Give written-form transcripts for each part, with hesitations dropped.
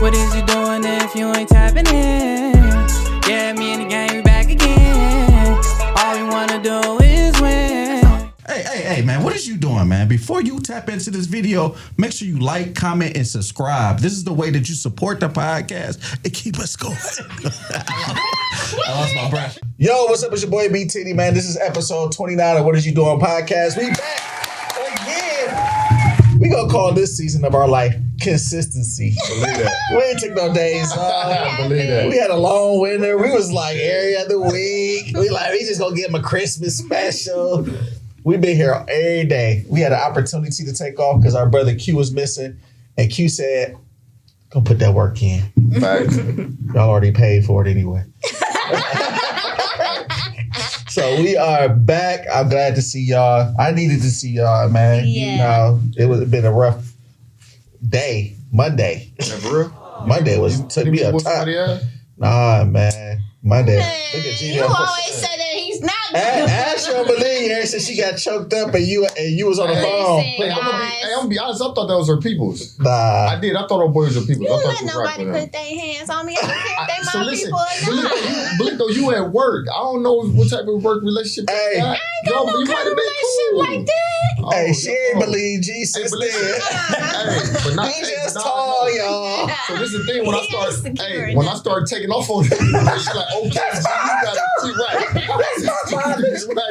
What is you doing if you ain't tapping in? Yeah, me and the gang, we back again. All we wanna do is win. Hey, man, what is you doing, man? Before you tap into this video, make sure you like, comment, and subscribe. This is the way that you support the podcast and keep us going. I lost my breath. Yo, what's up? It's your boy B-Titty, man. This is episode 29 of What Is You Doing Podcast. We back again. We gonna call this season of our life consistency. Believe that. We ain't took no days off. Believe that. We had a long winter. We was like every other week. We just gonna give them a Christmas special. We've been here every day. We had an opportunity to take off because our brother Q was missing. And Q said, go put that work in. Right. Y'all already paid for it anyway. So we are back. I'm glad to see y'all. I needed to see y'all, man. Yeah. You know, it would have been a rough day. Monday. Monday took me up top. Nah, man. Monday. Look at you always say that he's not good. Ash don't believe her. Said she got choked up and you was on the phone. I'm gonna be honest. I thought that was her peoples. Nah, I did. I thought her boys were peoples. You I thought let nobody put their hands on me. I don't care if they my people or not. Believe though, you at work. I don't know what type of work relationship. I ain't got no kind of relationship like that. Hey, she ain't believe Jesus. But not he just tall, y'all. So this is the thing. When I start taking off on she's like, okay, G, you got it right.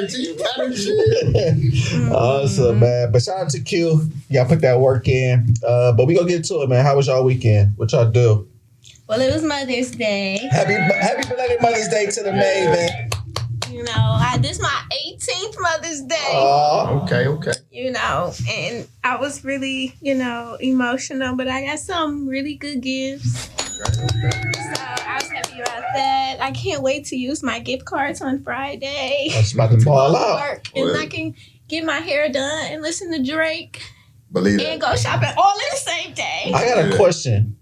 You got it. Awesome, man. But shout out to Q. Y'all put that work in. But we gonna get to it, man. How was y'all weekend? What y'all do? Well, it was Mother's Day. Happy belated Mother's Day to the maiden. You know, this is my 18th Mother's Day. Okay. You know, and I was really, emotional, but I got some really good gifts. So I was happy about that. I can't wait to use my gift cards on Friday. I was about to ball out. And I can get my hair done and listen to Drake. Believe and go shopping all in the same day. I got a question.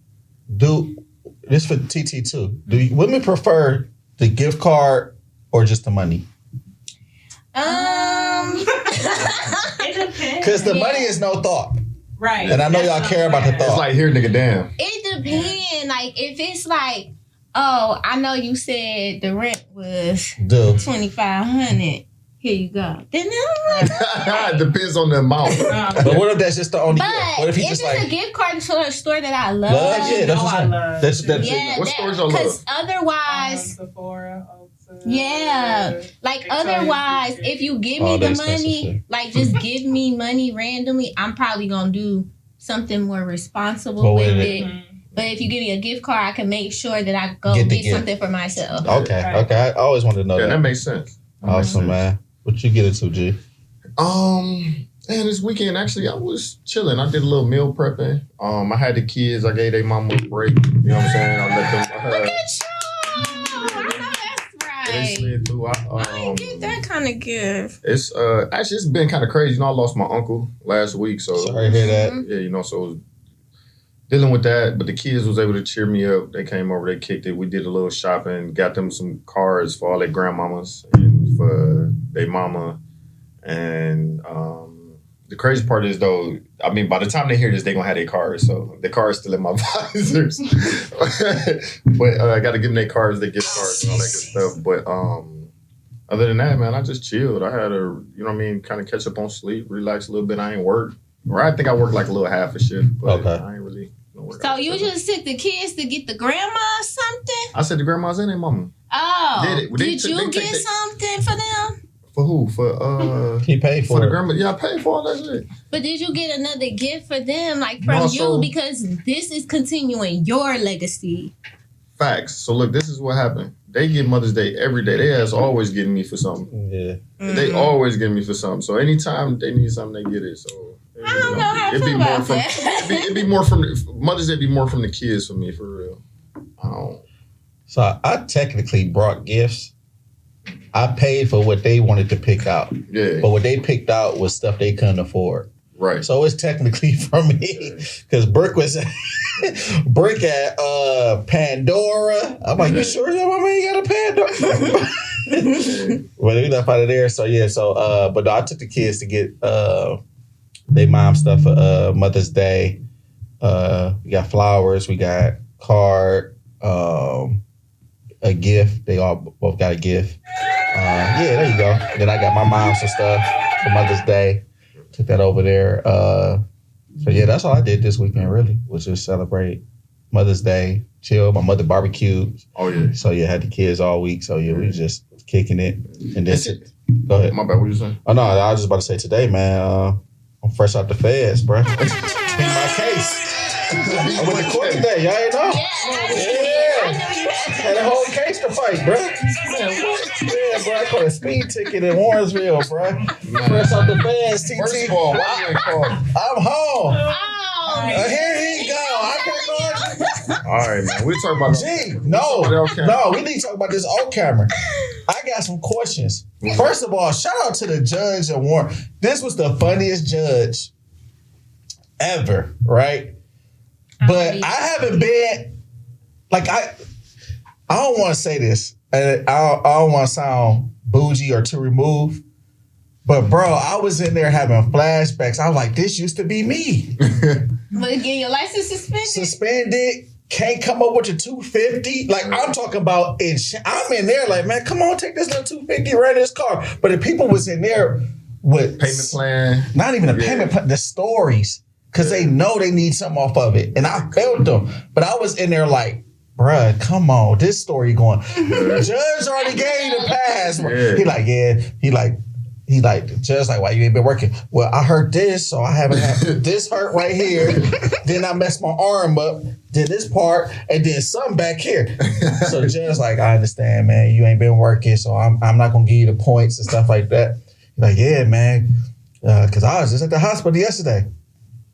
This for TT too. Do women prefer the gift card or just the money? It depends. Because the money is no thought. Right. And I know y'all care about the thought. It's like, here, nigga, damn. It depends. Like, if it's like, oh, I know you said the rent was $2,500. Here you go. Then it depends on the amount. But what if that's just the only gift? What if he just a gift card to a store that I love? Yeah, that's what I'm saying. Yeah, what stores y'all love? Because otherwise, Sephora, yeah, like otherwise, if you give me the money, like just give me money randomly, I'm probably gonna do something more responsible with it. But if you give me a gift card, I can make sure that I go get something for myself. Okay. I always wanted to know that. Yeah, that makes sense. Awesome, man. What you get into, G? Man, this weekend, actually, I was chilling. I did a little meal prepping. I had the kids. I gave their mama a break. You know what I'm saying? I let them... Look at you! I know that's right. They slid through. I didn't get that kind of gift. It's actually, it's been kind of crazy. I lost my uncle last week. So sorry to hear that. Yeah, so it was dealing with that. But the kids was able to cheer me up. They came over, they kicked it. We did a little shopping, got them some cards for all their grandmamas and for their mama. And the crazy part is, though, I mean, by the time they hear this, they're going to have their cards. So the cards still in my visors. But I got to give them their cards, their gift cards and all that good stuff. But other than that, man, I just chilled. I had kind of catch up on sleep, relax a little bit. I ain't work. Or I think I worked like a little half a shift. But I ain't really work. So you just took the kids to get the grandma or something? I said the grandma's and their mama. Oh. Did you get something for them? For who? For he paid for the it. grandma. Yeah, I paid for all that shit. But did you get another gift for them, like from you? Because this is continuing your legacy. Facts. So look, this is what happened. They get Mother's Day every day. They ass always getting me for something. Yeah. They always getting me for something. So anytime they need something, they get it. So I don't know how to feel about that. It'd be more from Mother's Day. Be more from the kids for me, for real. So I technically brought gifts. I paid for what they wanted to pick out. Yeah. But what they picked out was stuff they couldn't afford. Right. So it's technically from me. Because Brick at Pandora. I'm like, you sure your mama ain't got a Pandora? Well, we left out of there. So yeah, but no, I took the kids to get they mom stuff for Mother's Day. We got flowers. We got card. A gift. They all both got a gift. Yeah, there you go. Then I got my mom some stuff for Mother's Day. Took that over there. So yeah, that's all I did this weekend. Really, was just celebrate Mother's Day. Chill. My mother barbecued. Oh yeah. So yeah, had the kids all week. So yeah, we was just kicking it. And then go ahead. My bad. What you saying? Oh no, I was just about to say today, man. I'm fresh out the feds, bro. Beat my case. I went to court today. Y'all ain't know? Yeah. Had a whole case to fight, bro. Yeah, bro. I caught a speed ticket in Warrensville, bro. Fresh out the feds, TT. First of all, why you ain't called? I'm home. Here he go. I can't go. All right, man. We talk about no, we need to talk about this off camera. I got some questions. First of all, shout out to the judge at Warren. This was the funniest judge ever, right? But I haven't been like I don't want to say this. I don't want to sound bougie or too removed. But bro, I was in there having flashbacks. I was like, this used to be me. But getting your license Suspended. Can't come up with your $250. Like I'm talking about I'm in there like, man, come on, take this little $250, rent this car. But if people was in there with payment plan. Not even a payment plan, the stories. Cause they know they need something off of it. And I felt them. But I was in there like, bruh, come on, this story going. The judge already gave you the pass. Yeah. He like, the judge like, why you ain't been working? Well, I hurt this, so I haven't had this hurt right here. Then I messed my arm up, did this part, and then something back here. So the judge like, I understand, man, you ain't been working, so I'm not gonna give you the points and stuff like that. He's like, yeah, man, cause I was just at the hospital yesterday.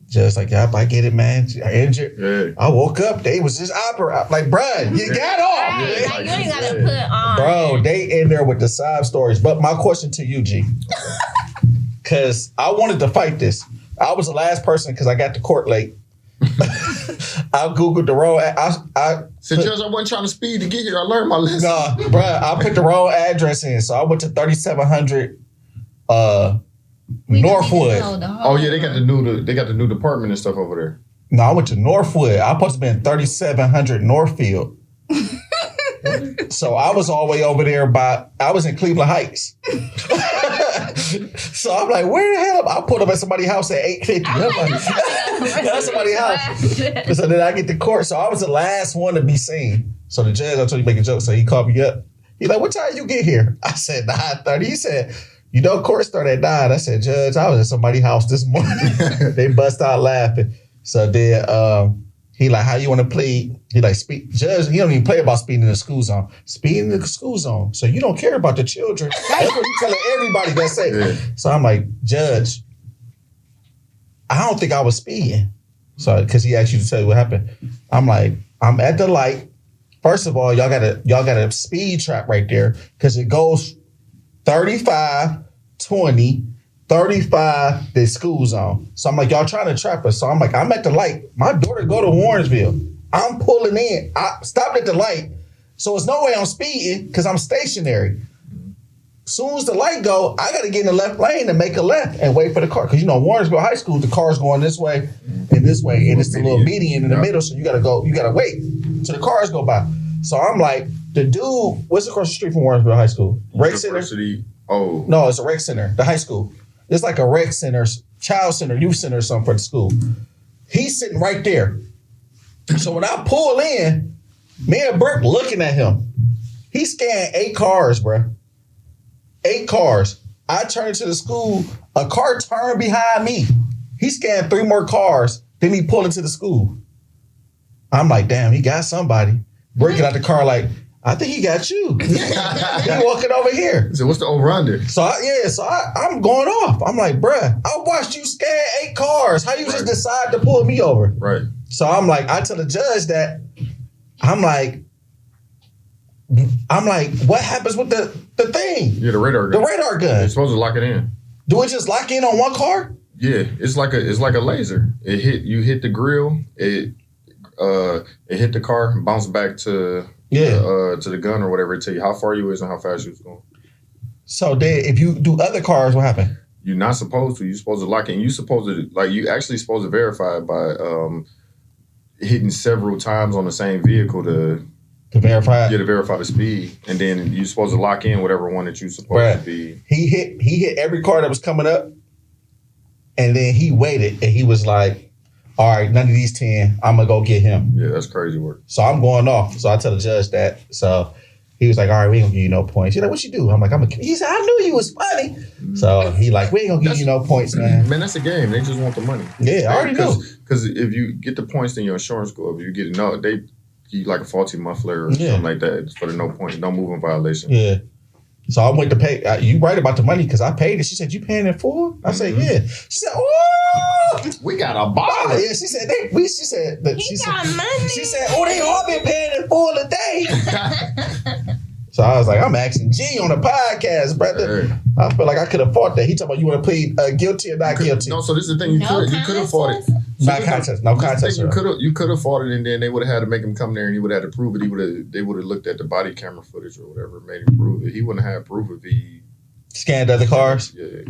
Just like, yep, I get it, man. I injured. Yeah. I woke up. They was just operating. Like, bruh, you got off. Right. Like, you ain't got to put on. Bro, they in there with the side stories. But my question to you, G, because I wanted to fight this. I was the last person because I got to court late. I Googled the wrong. I said, Judge, I wasn't trying to speed to get here. I learned my lesson. No, bruh, I put the wrong address in. So I went to 3700 Northwood. Oh yeah, they got the new department and stuff over there. No, I went to Northwood. I was supposed to be in 3700 Northfield. So I was all the way over there I was in Cleveland Heights. So I'm like, where the hell I pulled up at somebody's house at 8:50. I'm like, that's somebody's house. So then I get to court. So I was the last one to be seen. So the judge, I told you make a joke. So he called me up. He's like, what time you get here? I said 9:30. He said, you know, court started at 9. I said, Judge, I was at somebody's house this morning. They bust out laughing. So then he like, how you want to plead? He like, Judge, he don't even play about speeding in the school zone. Speeding in the school zone. So you don't care about the children. That's what he's telling everybody that say. Yeah. So I'm like, Judge, I don't think I was speeding. So, because he asked you to tell you what happened. I'm like, I'm at the light. First of all, y'all got a speed trap right there because it goes 35, 20, 35, the school zone. So I'm like, y'all trying to trap us. So I'm like, I'm at the light. My daughter go to Warrensville. I'm pulling in. I stopped at the light. So there's no way I'm speeding because I'm stationary. Soon as the light go, I got to get in the left lane and make a left and wait for the car. Because, you know, Warrensville High School, the car's going this way and this way. And it's the little median in the middle. So you got to wait till the cars go by. So I'm like, the dude, what's across the street from Warrensville High School? Rec Center? Oh. No, it's a rec center, the high school. It's like a rec center, child center, youth center or something for the school. He's sitting right there. So when I pull in, me and Burke looking at him. He scanned 8 cars, bro. 8 cars. I turned to the school. A car turned behind me. He scanned 3 more cars. Then he pulled into the school. I'm like, damn, he got somebody. Breaking out the car like, I think he got you. He walking over here. So what's the over-under? So I'm going off. I'm like, bruh, I watched you scan 8 cars. How you just decide to pull me over? Right. So I'm like, I tell the judge that, I'm like, what happens with the thing? Yeah, the radar gun. The radar gun. You're supposed to lock it in. Do it just lock in on one car? Yeah, it's like a laser. You hit the grill, it hit the car, bounced back to the gun or whatever, it tell you how far you is and how fast you was going. So then if you do other cars, what happened? you're not supposed to. You're supposed to lock in. You actually supposed to verify it by hitting several times on the same vehicle to verify. Yeah, to verify the speed, and then you're supposed to lock in whatever one that you're supposed to be. He hit every car that was coming up, and then he waited, and he was like, all right, none of these 10, I'm going to go get him. Yeah, that's crazy work. So I'm going off. So I tell the judge that. So he was like, all right, we ain't going to give you no points. He's like, what you do? I'm like, he said, I knew you was funny. Mm-hmm. So he like, we ain't going to give you no points, man. Man, that's a game. They just want the money. Yeah, I already know. Because if you get the points, then your insurance go up. If you get they give you like a faulty muffler or something like that for the no moving violation. Yeah. So I went to pay. You right about the money because I paid it. She said, you paying it full? I said, yeah. She said, oh, we got a bottle. Yeah, she said, money. She said, oh, they all been paying it full today. So I was like, I'm asking G on the podcast, brother. Hey. I feel like I could have fought that. He talking about you want to plead guilty or not guilty. No, so this is the thing. You could have fought it. Not contest. No contest. You could have fought it, and then they would have had to make him come there, and he would have had to prove it. They would have looked at the body camera footage or whatever, made him prove it. He wouldn't have proof if he scanned other cars. Yeah.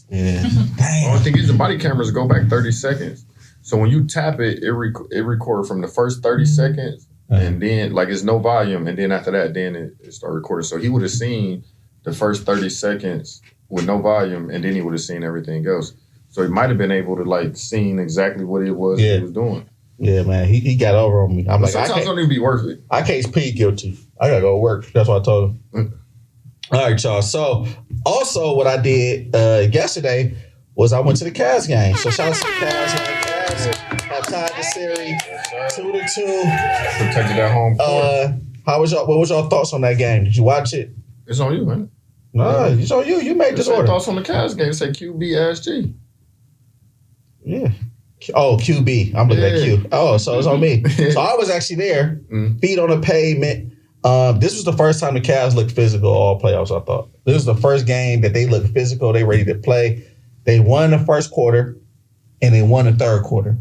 Damn. The only thing is the body cameras go back 30 seconds. So when you tap it, it records from the first 30 seconds, and then like it's no volume, and then after that, then it start recording. So he would have seen the first 30 seconds with no volume, and then he would have seen everything else. So he might have been able to like seen exactly what it was he was doing. Yeah, man, he got over on me. I'm like, sometimes don't even be worth it. I can't plead guilty. I gotta go to work. That's what I told him. All right, y'all. So also what I did yesterday was I went to the Cavs game. So shout out to the Cavs. Cavs have tied the series 2-2. Protected that home court. What was your thoughts on that game? Did you watch it? It's on you, man. No, it's on you. You made this order. Thoughts on the Cavs game? Say QB SG. Yeah. Oh, QB. I'm looking at Q. Oh, so it's on me. So I was actually there, feet on the pavement. This was the first time the Cavs looked physical all playoffs, I thought. This was the first game that they looked physical. They ready to play. They won the first quarter, and they won the third quarter,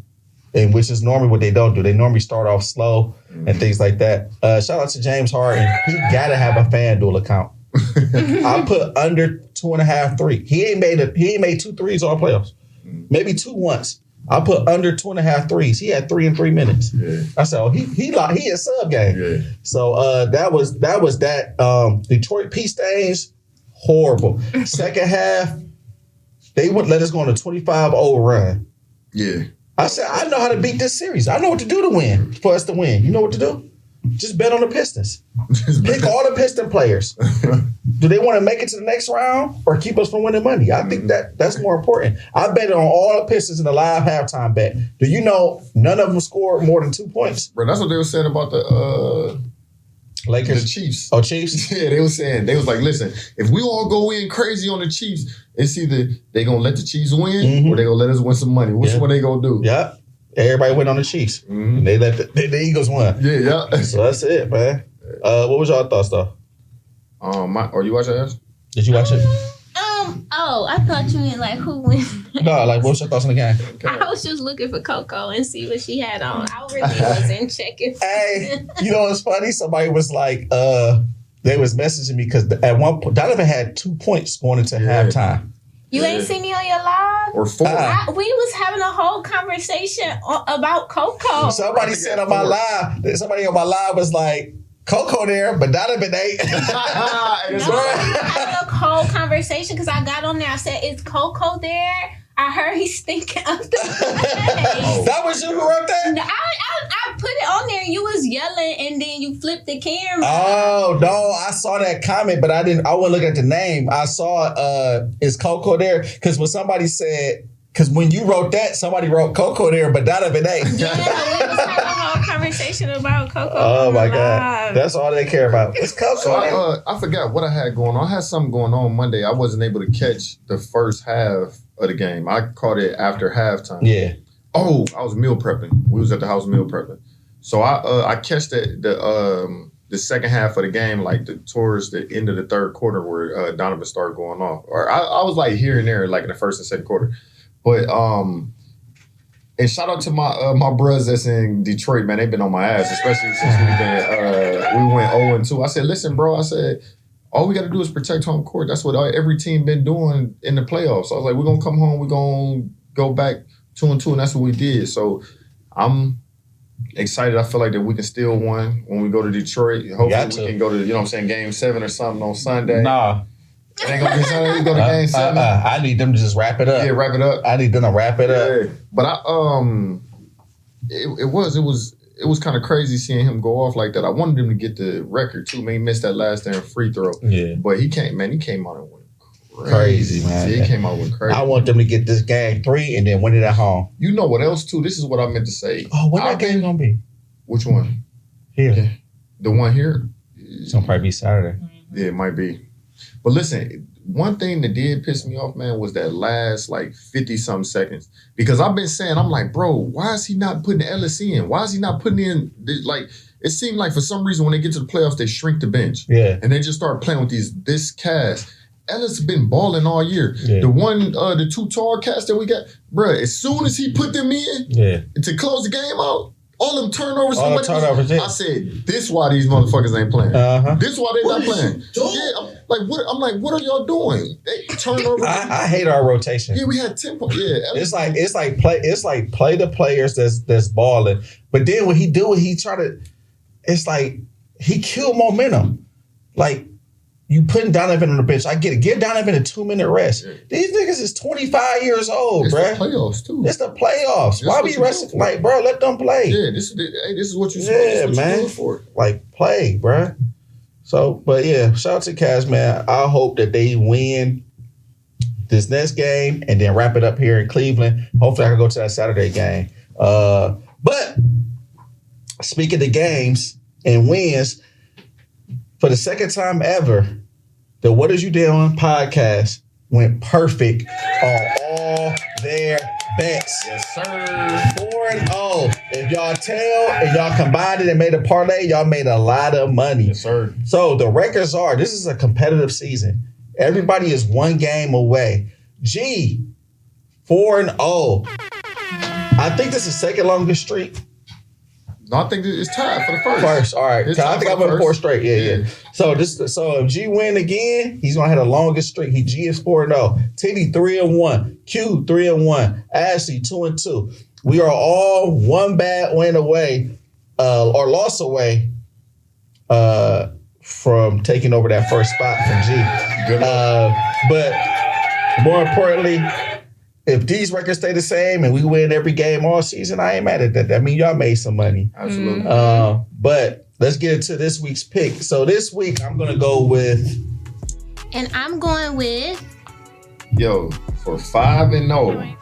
and which is normally what they don't do. They normally start off slow and things like that. Shout out to James Harden. He got to have a FanDuel account. I put under 2.5 threes. He ain't made 2 threes all playoffs. Maybe 2 once. I put under 2.5 threes. He had 3 in 3 minutes. Yeah. I said, oh, he a sub game. Yeah. So that was that. Detroit P stains, horrible. Second half, they wouldn't let us go on a 25-0 run. Yeah. I said, I know how to beat this series. I know what to do to win, for us to win. You know what to do? Just bet on the Pistons. Pick all the Piston players. Do they want to make it to the next round or keep us from winning money? I think that's more important. I bet on all the Pistons in the live halftime bet. Do you know none of them scored more than 2 points? Bro, that's what they were saying about the Lakers? The Chiefs. Oh, Chiefs? Yeah, they was like, listen, if we all go in crazy on the Chiefs, it's either they going to let the Chiefs win or they going to let us win some money. Which one they going to do? Yeah. Everybody went on the Chiefs. And they let the Eagles win. Yeah. So that's it, man. What was y'all thoughts, though? Are you watching that? Did you watch it? I thought you meant like who wins. No, like what's your thoughts on the game? I was just looking for Coco and see what she had on. I really wasn't checking. Hey, you know what's funny? Somebody was like, they was messaging me because at one point, Donovan had 2 points going into halftime. You ain't see me on your live? Or 4. We was having a whole conversation about Coco. Somebody said on my live, somebody on my live was like, Coco there, but Donovan ain't. No, we had a whole conversation because I got on there. I said, is Coco there? I heard he's thinking of the play. That was you who wrote that? No, I put it on there and you was yelling and then you flipped the camera. Oh, no, I saw that comment, but I wasn't looking at the name. I saw, is Coco there? Because when somebody said, because when you wrote that, somebody wrote Coco there, but Donovan ain't. Yeah, we was having a whole conversation about Coco. Oh, my God. That's all they care about. It's Coco. So I forgot what I had going on. I had something going on Monday. I wasn't able to catch the first half of the game. I caught it after halftime. Yeah. Oh, I was meal prepping. We was at the house meal prepping. So I catched the second half of the game, like towards the end of the third quarter where Donovan started going off. Or I was like here and there, like in the first and second quarter. But and shout out to my brothers that's in Detroit, man. They've been on my ass, especially since we went 0-2. I said, listen, bro. I said, all we got to do is protect home court. That's what every team been doing in the playoffs. So I was like, we're going to come home. We're going to go back 2-2, and that's what we did. So I'm excited. I feel like that we can still win when we go to Detroit. Hopefully we can go to, you know what I'm saying, Game 7 or something on Sunday. Nah. It ain't going to be Sunday. We go to Game 7. I need them to just wrap it up. Yeah, wrap it up. I need them to wrap it up. But it was kind of crazy seeing him go off like that. I wanted him to get the record too. Man, he missed that last damn free throw. Yeah. But he came out and went crazy, man. Yeah, he came out and went crazy. I want them to get this game 3 and then win it at home. You know what else too? This is what I meant to say. Oh, when that game gonna be? Which one? Here. Okay. The one here? It's gonna probably be Saturday. Yeah, it might be. But listen, one thing that did piss me off, man, was that last 50-something seconds. Because I've been saying, I'm like, bro, why is he not putting Ellis in? Why is he not putting in, it seemed like for some reason when they get to the playoffs, they shrink the bench. Yeah. And they just start playing with this cast. Ellis has been balling all year. Yeah. The 2 tall cats that we got, bro, as soon as he put them in to close the game out, all them turnovers. I said, this why these motherfuckers ain't playing. This why they not playing. Yeah, I'm like, what are y'all doing? They turnovers. I hate our rotation. Yeah, we had 10 points. Yeah, it's like play the players that's balling. But then when he do it, it's like he killed momentum. Like you putting Donovan on the bench. I get it. Give Donovan a 2-minute rest. Yeah. These niggas is 25 years old, bruh. It's the playoffs, too. It's the playoffs. Why be resting? Like, bro, let them play. Yeah, this is what you're supposed to do for. Like, play, bruh. So, but yeah, shout out to Cavs, man. I hope that they win this next game and then wrap it up here in Cleveland. Hopefully I can go to that Saturday game. But speaking of games and wins, for the second time ever, the What Is You Doing podcast went perfect on all their bets. Yes, sir. 4-0. If y'all and y'all combined it and made a parlay, y'all made a lot of money. Yes, sir. So the records are, this is a competitive season. Everybody is 1 game away. G, 4-0. I think this is the second longest streak. No, I think it's tied for the first. First, all right. I think I went 4 straight. Yeah. So if G win again, he's gonna have the longest streak. G is 4-0. Titty 3-1. Q 3-1. Ashley 2-2. We are all 1 bad win away, or loss away, from taking over that first spot from G. But more importantly, if these records stay the same and we win every game all season, I ain't mad at that. That means y'all made some money. Absolutely. But let's get into this week's pick. So this week, I'm going to go with... And I'm going with... Yo, for 5-0,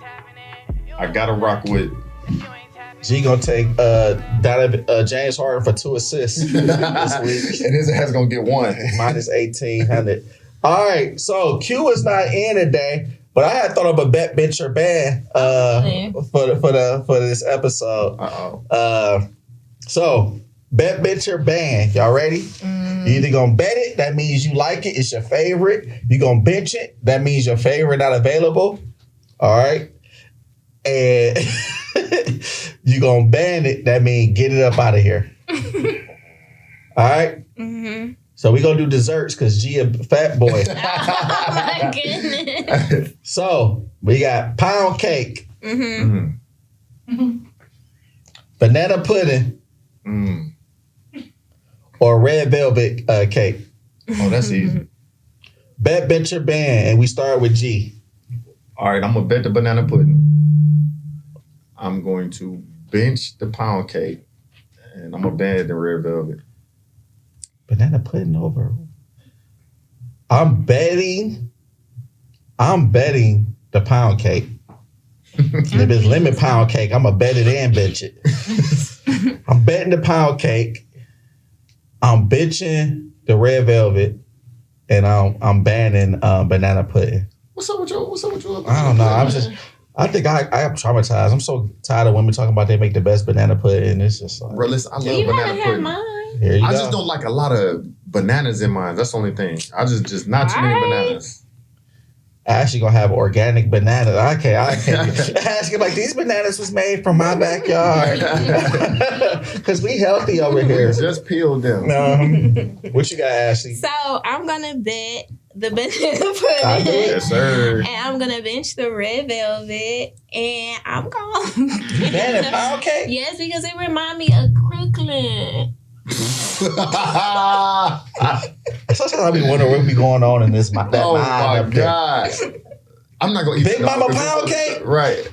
I got to rock with... G going to take James Harden for 2 assists this week. And his ass going to get 1. Minus 1,800. All right, so Q is not in today. But I had thought of a bet, bench, or ban for this episode. So bet, bench, or ban. Y'all ready? You either gonna bet it, that means you like it, it's your favorite. You gonna bench it, that means your favorite not available. All right. And you gonna ban it, that means get it up out of here. All right. Mm-hmm. So we gonna do desserts because G a fat boy. Oh my goodness. So we got pound cake, banana pudding, or red velvet cake. Oh, that's easy. Bet, bench, or ban, and we start with G. All right, I'm gonna bet the banana pudding. I'm going to bench the pound cake, and I'm gonna ban the red velvet. Banana pudding over. I'm betting the pound cake. If it's lemon pound cake, I'm gonna bet it and bench it. I'm betting the pound cake. I'm benching the red velvet, and I'm banning banana pudding. What's up with you? I don't know. I think I'm traumatized. I'm so tired of women talking about they make the best banana pudding. It's just like, bro, listen, I love banana pudding. I just don't like a lot of bananas in mine. That's the only thing. I just not too many bananas. Ashley gonna have organic bananas. I can't. Ashley like, these bananas was made from my backyard. Because we healthy over here. Just peeled them. What you got, Ashley? So I'm gonna bet the banana pudding. Yes, sir. And I'm gonna bench the red velvet. And I'm going Banana pound cake? Yes, because it remind me of Crooklyn. Sometimes I be wondering what be going on in this. Oh my God! I'm not gonna eat Big Mama pound cake. Right.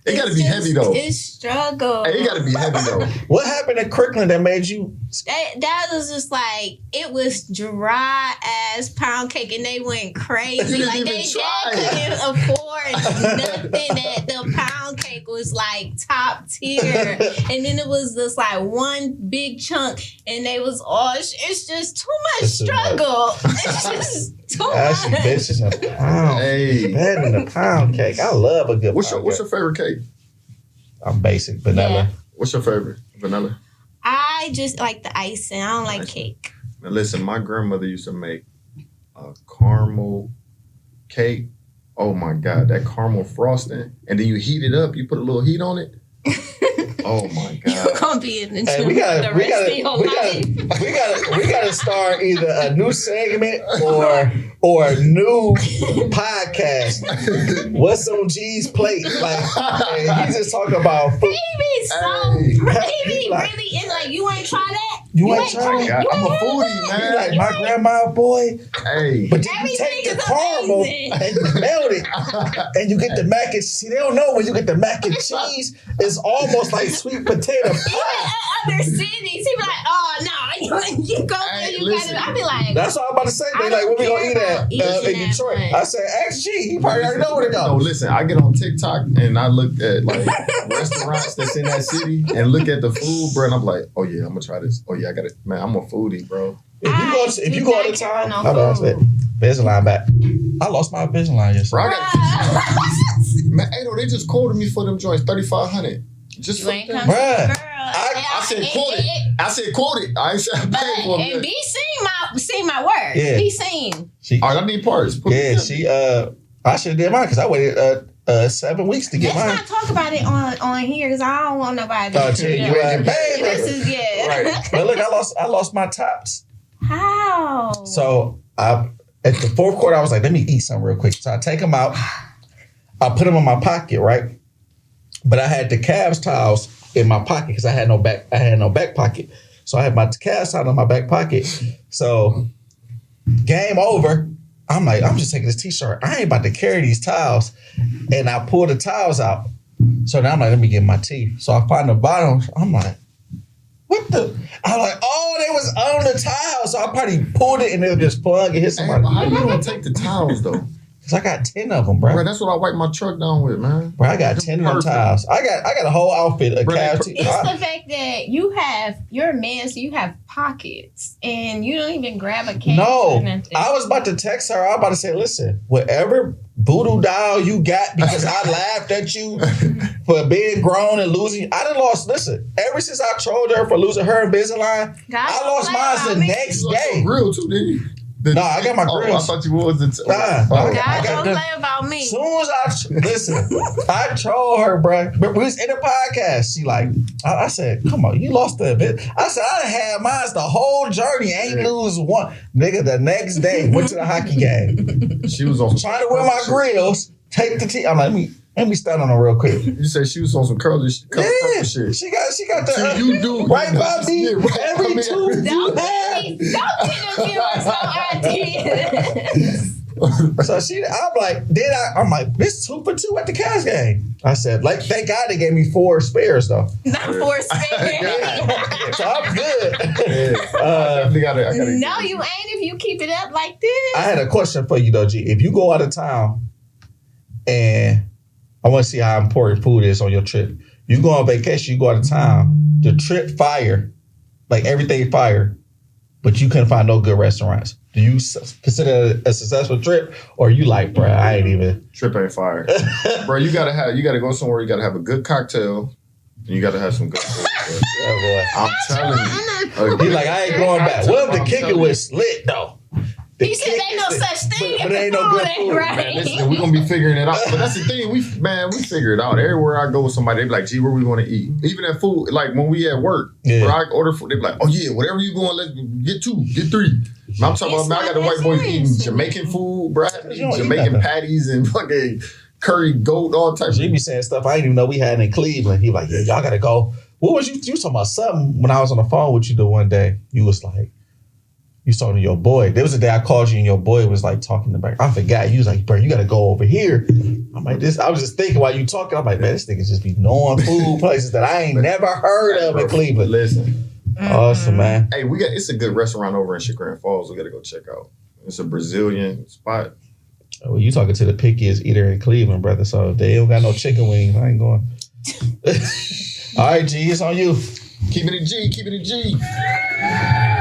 It gotta be heavy though. It's struggle. Hey, it gotta be heavy though. What happened in Crooklyn that made you? That was just like, it was dry ass pound cake, and they went crazy. Like they couldn't afford nothing. That the pound cake was like top tier, and then it was just like one big chunk, and they was all. It's just too much struggle. It's just too much. Bitches a pound. Hey, better than a pound cake. I love a good. What's your favorite cake? I'm basic vanilla. Yeah. What's your favorite? Vanilla. I just like the icing. I don't like cake. Now listen, my grandmother used to make a caramel cake. Oh my God, that caramel frosting. And then you heat it up, you put a little heat on it. Oh my God. You're gonna be in the gym we gotta, the rest of your life. We gotta start either a new segment or a new podcast. What's on G's plate? Like, he's just talking about food. Baby, Like, really is like, you ain't try that? You ain't trying it? I'm a foodie, man. Like my grandma, boy. Hey. But then you take the caramel and you melt it, and you get the mac and cheese. See, they don't know when you get the mac and cheese, it's almost like sweet potato pie. Other cities, he be like, oh no, you go there, you got it. I be like, that's what I'm about to say. They like, what we gonna eat at in Detroit? I said, ask G. He probably already know where to go. No, listen, I get on TikTok and I look at like restaurants that's in that city and look at the food, bro, and I'm like, oh yeah, I'm gonna try this. Oh yeah, I got it. Man, I'm a foodie, bro. If you go to town, Invisalign back. I lost my Invisalign yesterday. Bro, man, hey, no, they just quoted me for them joints, $3,500. Just you ain't for come bruh. I said quote it. I said quote it. I ain't said pay for it. And B seen my work. Yeah. He seen. All right, I need parts. I should have did mine because I waited 7 weeks to get mine. Let's not talk about it on here because I don't want nobody to This is right. But look, I lost my tops. How? So at the fourth quarter, I was like, let me eat something real quick. So I take them out. I put them in my pocket, right? But I had the Cavs towels in my pocket because I had no back pocket. So I had my Cavs towel in my back pocket. So game over. I'm like, I'm just taking this t-shirt. I ain't about to carry these towels. And I pull the towels out. So now I'm like, let me get my tea. So I find the bottom. I'm like, what the? I'm like, oh, they was on the towel. So I probably pulled it and it just plug and hit somebody. Hey, how you don't take the towels though? Cause I got 10 of them, bro. Bro, that's what I wipe my truck down with, man. Bro, I got 10 of them towels. I got a whole outfit of Cavs tea. It's the fact that you're a man, so you have pockets, and you don't even grab a can. No, I was about to text her. I was about to say, listen, whatever voodoo doll you got because I laughed at you for being grown and losing. I done lost. Listen, ever since I trolled her for losing her Invisalign, I lost mine the next day. Real too, did you? No, I got my grills. I thought you was. God don't play about me. Soon as I troll her, bro. But we was in a podcast. She like, I said, come on, you lost the event. I said, I done had mine the whole journey. Ain't lose one. Nigga, the next day, went to the hockey game. She was on trying to wear my grills, take the tea. I'm like, let me stand on her real quick. You said she was on some curly shit. She got the so you do right by me. Every two don't give us no ideas. So I'm like, this 2 for 2 at the Cavs game. I said, like, thank God they gave me 4 spares though. Not 4 spares. So I'm good. I gotta no, you ain't if you keep it up like this. I had a question for you though, G. If you go out of town and I want to see how important food is on your trip. You go on vacation, you go out of town, the trip fire, like everything fire, but you couldn't find no good restaurants. Do you consider it a successful trip, or you like, bro, I ain't even... Trip ain't fire. Bro, you gotta go somewhere, you gotta have a good cocktail, and you gotta have some good food. Oh, boy. I'm telling you. He's like, I ain't going back. What if the kicker was lit, though? He said ain't no such thing. But it ain't no good food. Right? Man, listen, we're gonna be figuring it out. But that's the thing, we figure it out. Everywhere I go with somebody, they be like, "Gee, where we want to eat?" Even at food, like when we at work, where I order food, they be like, "Oh yeah, whatever you going, let's get 2, get 3." I'm talking about, man, I got the white boys eating Jamaican food, bro. I eating Jamaican patties and fucking curry goat, all types. He be saying stuff I didn't even know we had in Cleveland. He like, yeah, y'all gotta go. What was you talking about something when I was on the phone with you the one day? You was like, you was talking to your boy. There was a day I called you and your boy was like talking about, I forgot. You was like, bro, you gotta go over here. I'm like, I was just thinking while you talking, I'm like, man, this nigga just be knowing food places that I ain't never heard of in Cleveland. Listen. Awesome, man. Hey, it's a good restaurant over in Chagrin Falls. We gotta go check out. It's a Brazilian spot. Well, you talking to the pickiest eater in Cleveland, brother. So if they don't got no chicken wings, I ain't going. All right, G, it's on you. Keeping it G.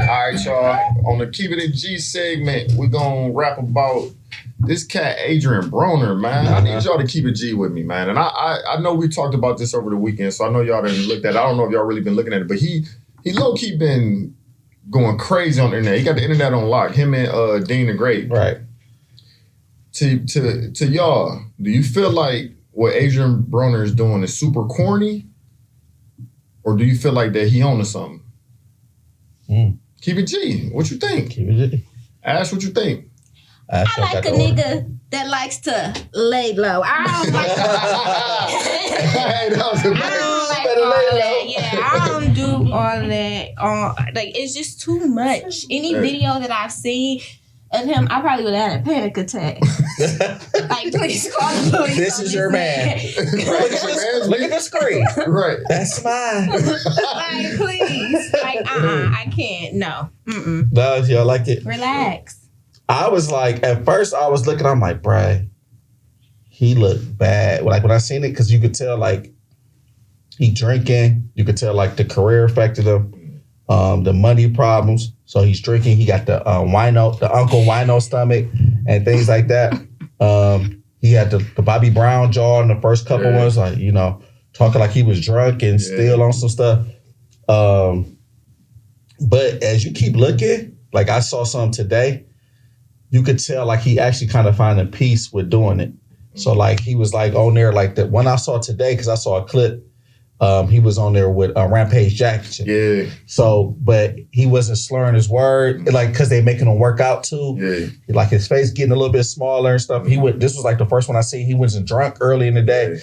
All right, y'all. On the Keeping It G segment, we're gonna rap about this cat, Adrien Broner, man. I need y'all to keep it G with me, man. And I know we talked about this over the weekend, so I know y'all didn't look at it. I don't know if y'all really been looking at it, but he low-key been going crazy on the internet. He got the internet on lock. Him and Dean the Great. Right. To y'all, do you feel like what Adrien Broner is doing is super corny? Or do you feel like that he on to something? Keep it G. What you think? Keep it G. Ash, what you think? I like a nigga that likes to lay low. I don't like Hey, that was I don't like all that. Yeah, I don't do all that. Like, it's just too much. Any video that I've seen of him, I probably would have had a panic attack. Like, please call the police. This is your man. Look at the screen. Right. That's mine. Like, please. Like, I can't. No. No, y'all like it? Relax. I was like, at first I was looking, I'm like, bruh, he looked bad. Like when I seen it, because you could tell like he drinking, you could tell like the career affected him, the money problems. So he's drinking, he got the Uncle Wino stomach and things like that. He had the Bobby Brown jaw in the first couple ones, like, you know, talking like he was drunk and still on some stuff. But as you keep looking, like I saw some today, you could tell like he actually kind of finding peace with doing it. So like he was like on there like that one I saw today, because I saw a clip. He was on there with Rampage Jackson. Yeah. So, but he wasn't slurring his word, like because they making him work out too. Yeah. Like his face getting a little bit smaller and stuff. This was like the first one I seen. He wasn't drunk early in the day.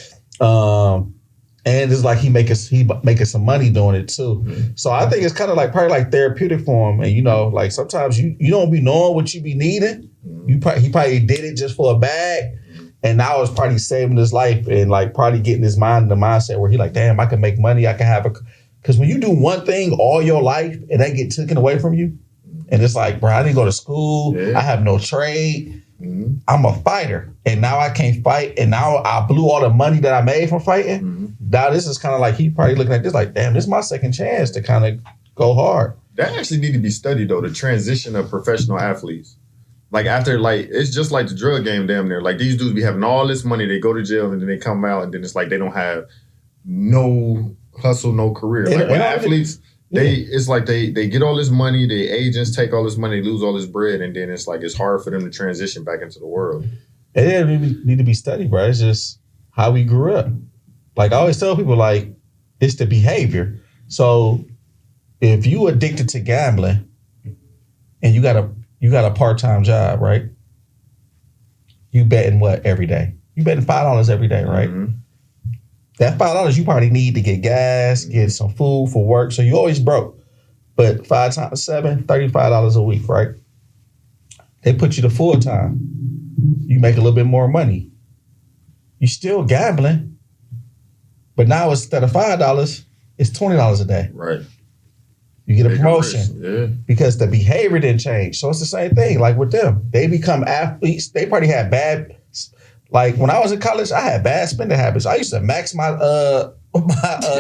And it's like he making some money doing it too. So I think it's kind of like probably like therapeutic for him. And you know, like sometimes you don't be knowing what you be needing. He probably did it just for a bag. And now it's probably saving his life and like probably getting his mind in the mindset where he like, damn, I can make money. I can have because when you do one thing all your life and that get taken away from you, and it's like, bro, I didn't go to school. I have no trade. I'm a fighter. And now I can't fight. And now I blew all the money that I made from fighting. Now this is kind of like, he probably looking at this like, damn, this is my second chance to kind of go hard. That actually need to be studied though, the transition of professional athletes. Like after, like, it's just like the drug game damn near. Like these dudes be having all this money, they go to jail and then they come out and then it's like they don't have no hustle, no career. Like when athletes, it's like they get all this money, the agents take all this money, they lose all this bread, and then it's like it's hard for them to transition back into the world. It didn't need to be studied, bro. It's just how we grew up. Like I always tell people, like, it's the behavior. So if you addicted to gambling and you got a part-time job, right? You betting what every day? You betting $5 every day, right? That $5 you probably need to get gas, get some food for work. So you always broke. But 5 times 7, $35 a week, right? They put you to full time. You make a little bit more money. You still gambling. But now instead of $5, it's $20 a day. Right. You get a promotion because the behavior didn't change. So it's the same thing. Like with them, they become athletes. They probably had bad. Like when I was in college, I had bad spending habits. I used to max my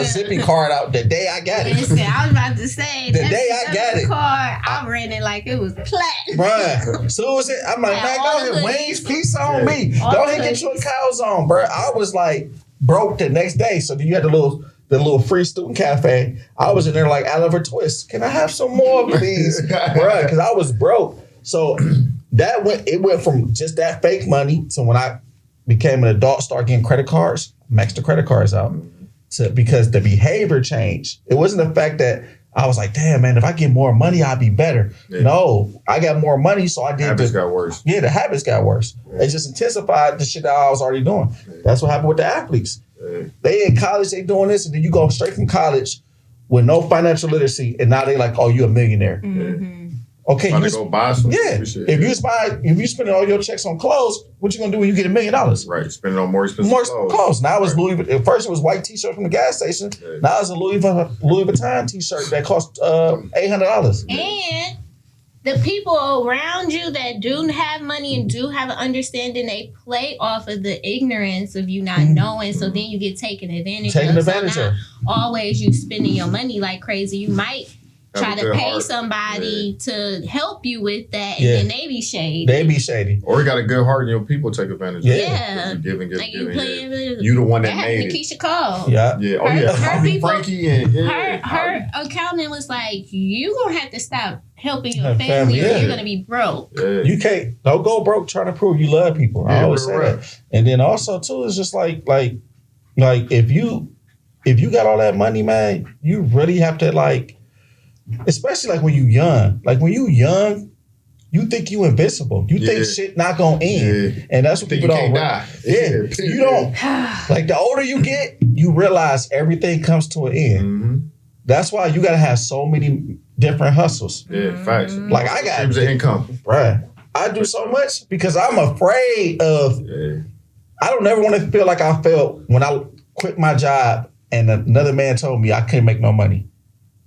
zippy card out the day I got it. Listen, I was about to say the day I got it, card, I ran it like it was platinum. Bruh, so was it? I'm like, man, go ahead, wings, peace on me. Go ahead, get your cows on, bruh. I was like broke the next day. So you had the little free student cafe. I was in there like Oliver Twist. Can I have some more, please? Bruh, because I was broke. So it went from just that fake money to when I became an adult, start getting credit cards, maxed the credit cards out. Because the behavior changed. It wasn't the fact that I was like, damn, man, if I get more money, I'll be better. Yeah. No, I got more money, so I did. Habits got worse. Yeah, the habits got worse. Yeah. It just intensified the shit that I was already doing. Yeah. That's what happened with the athletes. Yeah. They in college, they doing this, and then you go straight from college with no financial literacy, and now they like, oh, you a millionaire. Mm-hmm. Okay, you go buy some shit. If you spending all your checks on clothes, what you gonna do when you get $1 million? Right, spending on more expensive clothes. Now it's Louis. At first it was white t-shirt from the gas station. Yeah. Now it's a Louis Vuitton t-shirt that costs $800. And the people around you that do have money and do have an understanding, they play off of the ignorance of you not knowing. So then you get taken advantage of. So not always you spending your money like crazy. You might try to pay somebody to help you with that, and then they be shady. Or you got a good heart and your people take advantage of it. Yeah. You give. You the one that made it. Keisha Cole. Yeah. Oh, her people, Frankie and her accountant was like, you gonna have to stop helping your family or you're gonna be broke. Yeah. You don't go broke trying to prove you love people. I always say that. And then also too, it's just like if you got all that money, man, you really have to especially like when you young. Like when you young, you think you invincible. You think shit not gonna end. Yeah. And that's what people don't die. Yeah. You don't like the older you get, you realize everything comes to an end. Mm-hmm. That's why you gotta have so many different hustles. Yeah, facts. Like I got streams of income. Right. I do so much because I'm afraid of I don't ever want to feel like I felt when I quit my job and another man told me I couldn't make no money.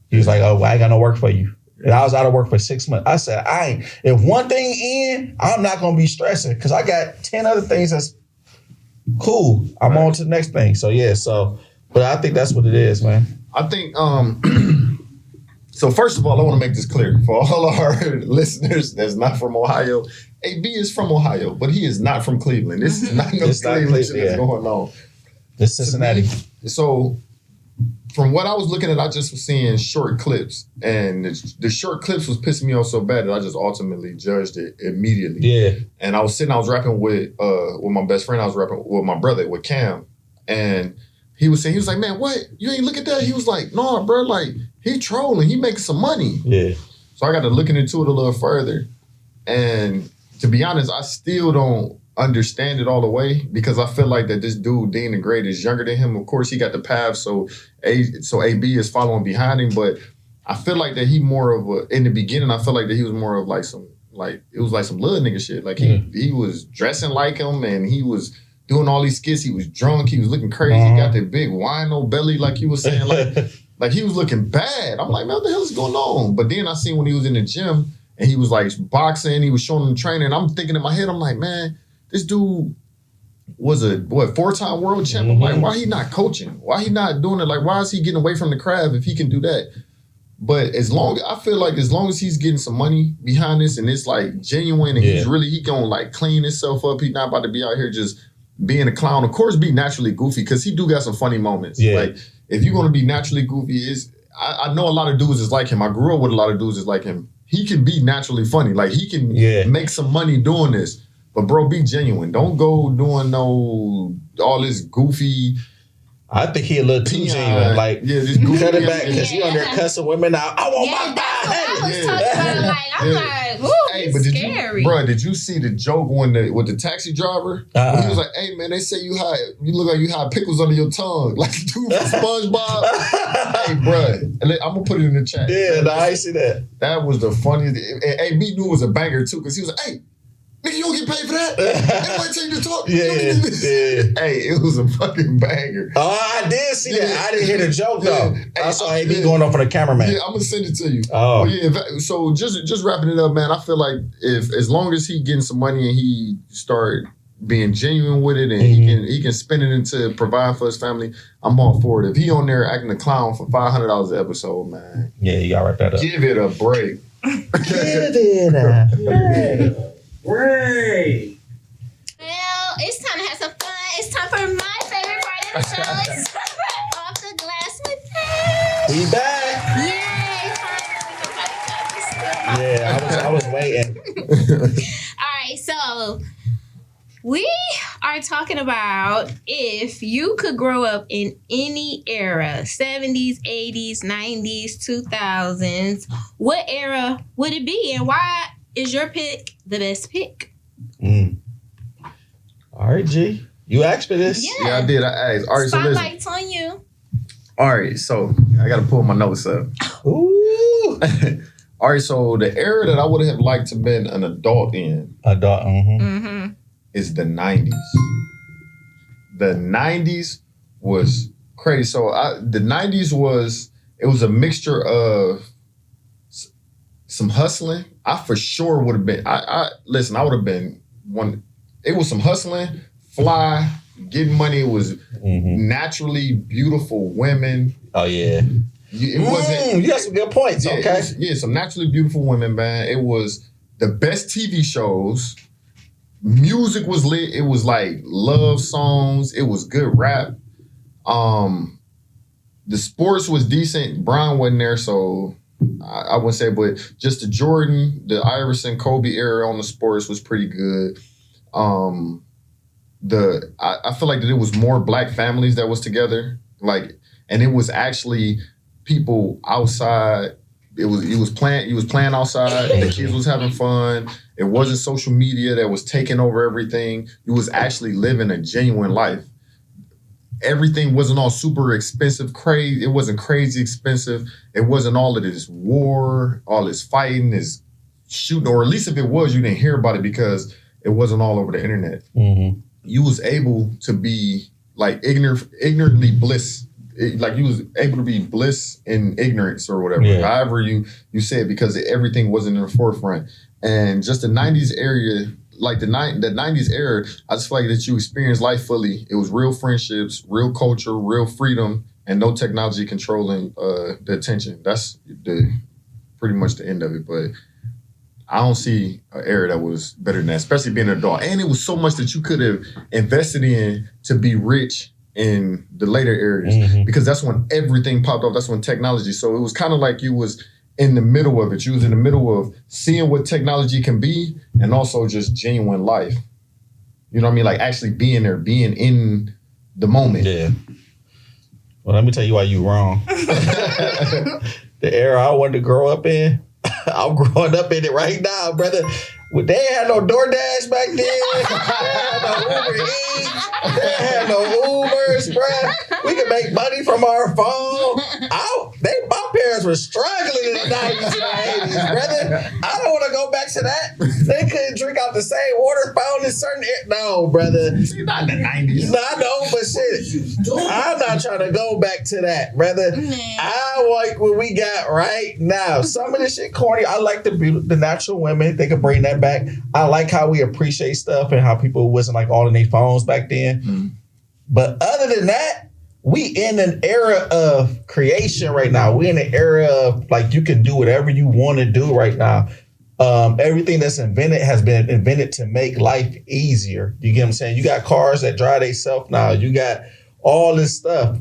He was like, oh, I ain't got no work for you. And I was out of work for 6 months. I said, if one thing in, I'm not going to be stressing because I got 10 other things that's cool. I'm on to the next thing. So, but I think that's what it is, man. I think, so first of all, I want to make this clear for all our listeners that's not from Ohio. AB is from Ohio, but he is not from Cleveland. This is not no Cleveland shit that's going on. This Cincinnati. So, from what I was looking at, I just was seeing short clips, and the short clips was pissing me off so bad that I just ultimately judged it immediately. Yeah. And I was rapping with my best friend. I was rapping with my brother, with Cam, and he was like, man, what? You ain't look at that? He was like, no, bro, like he trolling, he making some money. Yeah. So I got to looking into it a little further, and to be honest, I still don't understand it all the way because I feel like that this dude Dean the Great is younger than him. Of course, he got the path, so AB is following behind him. But I feel like that he more of in the beginning. I feel like that he was more of some little nigga shit. Like he was dressing like him and he was doing all these skits. He was drunk. He was looking crazy. He got that big wino belly, like you were saying, like he was looking bad. I'm like, man, what the hell is going on? But then I seen when he was in the gym and he was like boxing. He was showing them training. And I'm thinking in my head, I'm like, man. This dude was a 4-time world champion. Like, why he not coaching? Why he not doing it? Like, why is he getting away from the craft if he can do that? But I feel like as long as he's getting some money behind this and it's like genuine and he gonna like clean himself up. He's not about to be out here just being a clown. Of course, be naturally goofy because he do got some funny moments. Yeah. Like, if you're gonna be naturally goofy, I know a lot of dudes is like him. I grew up with a lot of dudes is like him. He can be naturally funny. Like, he can make some money doing this. But bro, be genuine. Don't go doing all this goofy. I think he a little too genuine. Like, just goofy. Cut it back because he on there cussing women out. I want my bag. I'm like, ooh, it's scary. Did you see the joke with the taxi driver? When he was like, hey man, they say you look like you had pickles under your tongue. Like the dude from SpongeBob. Hey bro, I'm gonna put it in the chat. Yeah, no, I see that. That was the funniest. And AB knew it was a banger too because he was like, hey, nigga, you don't get paid for that? Everybody tell you to talk. Hey, it was a fucking banger. Oh, I did see that. I didn't hear the joke though. I saw AB going off on the cameraman. Yeah, I'm gonna send it to you. Oh, so just wrapping it up, man. I feel like as long as he getting some money and he start being genuine with it and he can spend it into provide for his family, I'm all for it. If he on there acting a clown for $500 an episode, man. Yeah, you gotta wrap that up. Give it a break. Give it a break. Great. Well, it's time to have some fun. It's time for my favorite part of the show. It's Off the Glass with Paige. We back. Yay! Finally, I was waiting. So we are talking about if you could grow up in any era, 70s, 80s, 90s, 2000s, what era would it be? And why is your pick the best pick? All right, G. You asked for this. Yeah, I did. I asked. All right, Spotlight's on you. All right, so I got to pull my notes up. Ooh. All right, so the era that I would have liked to been an adult in is the 90s. The 90s was crazy. So the 90s was a mixture of some hustling. I for sure would have been. Listen, I would have been one. It was some hustling, fly, getting money. It was naturally beautiful women. Oh yeah. It wasn't. You got some good points. Yeah, Okay. Some naturally beautiful women, man. It was the best TV shows. Music was lit. It was like love songs. It was good rap. The sports was decent. Brian wasn't there, so I wouldn't say, but just the Jordan, the Iverson, Kobe era on the sports was pretty good. I feel like that it was more black families that was together, and it was actually people outside. It was playing outside. The kids was having fun. It wasn't social media that was taking over everything. You was actually living a genuine life. Everything wasn't all super expensive, crazy. It wasn't crazy expensive. It wasn't all of this war, all this fighting, this shooting, or at least if it was, you didn't hear about it because it wasn't all over the internet. Mm-hmm. You was able to be like ignorantly bliss. Like you was able to be bliss in ignorance or whatever. Yeah. However you say it, because everything wasn't in the forefront. And just the 90s area, like the 90s era, I just feel like that you experienced life fully. It was real friendships, real culture, real freedom, and no technology controlling the attention. That's pretty much the end of it. But I don't see an era that was better than that, especially being an adult. And it was so much that you could have invested in to be rich in the later eras, because that's when everything popped off. That's when technology. So it was kind of like you was in the middle of it. You was in the middle of seeing what technology can be and also just genuine life. You know what I mean? Like actually being there, being in the moment. Yeah. Well, let me tell you why you wrong. The era I wanted to grow up in, I'm growing up in it right now, brother. They had no DoorDash back then. They had no Uber Eats. They had no Ubers, bro. We could make money from our phone. My parents were struggling in the 90s and the 80s, brother. I don't want to go back to that. They couldn't drink out the same water fountain in certain areas. No, brother. Not in the 90s. No, I know, but shit. I'm not trying to go back to that, brother. I like what we got right now. Some of this shit corny. I like the natural women. They could bring that back. I like how we appreciate stuff and how people wasn't like all in their phones back then. But other than that, we in an era of creation right now. We in an era of like you can do whatever you want to do right now. Everything that's invented has been invented to make life easier. You get what I'm saying? You got cars that drive themselves now. You got all this stuff.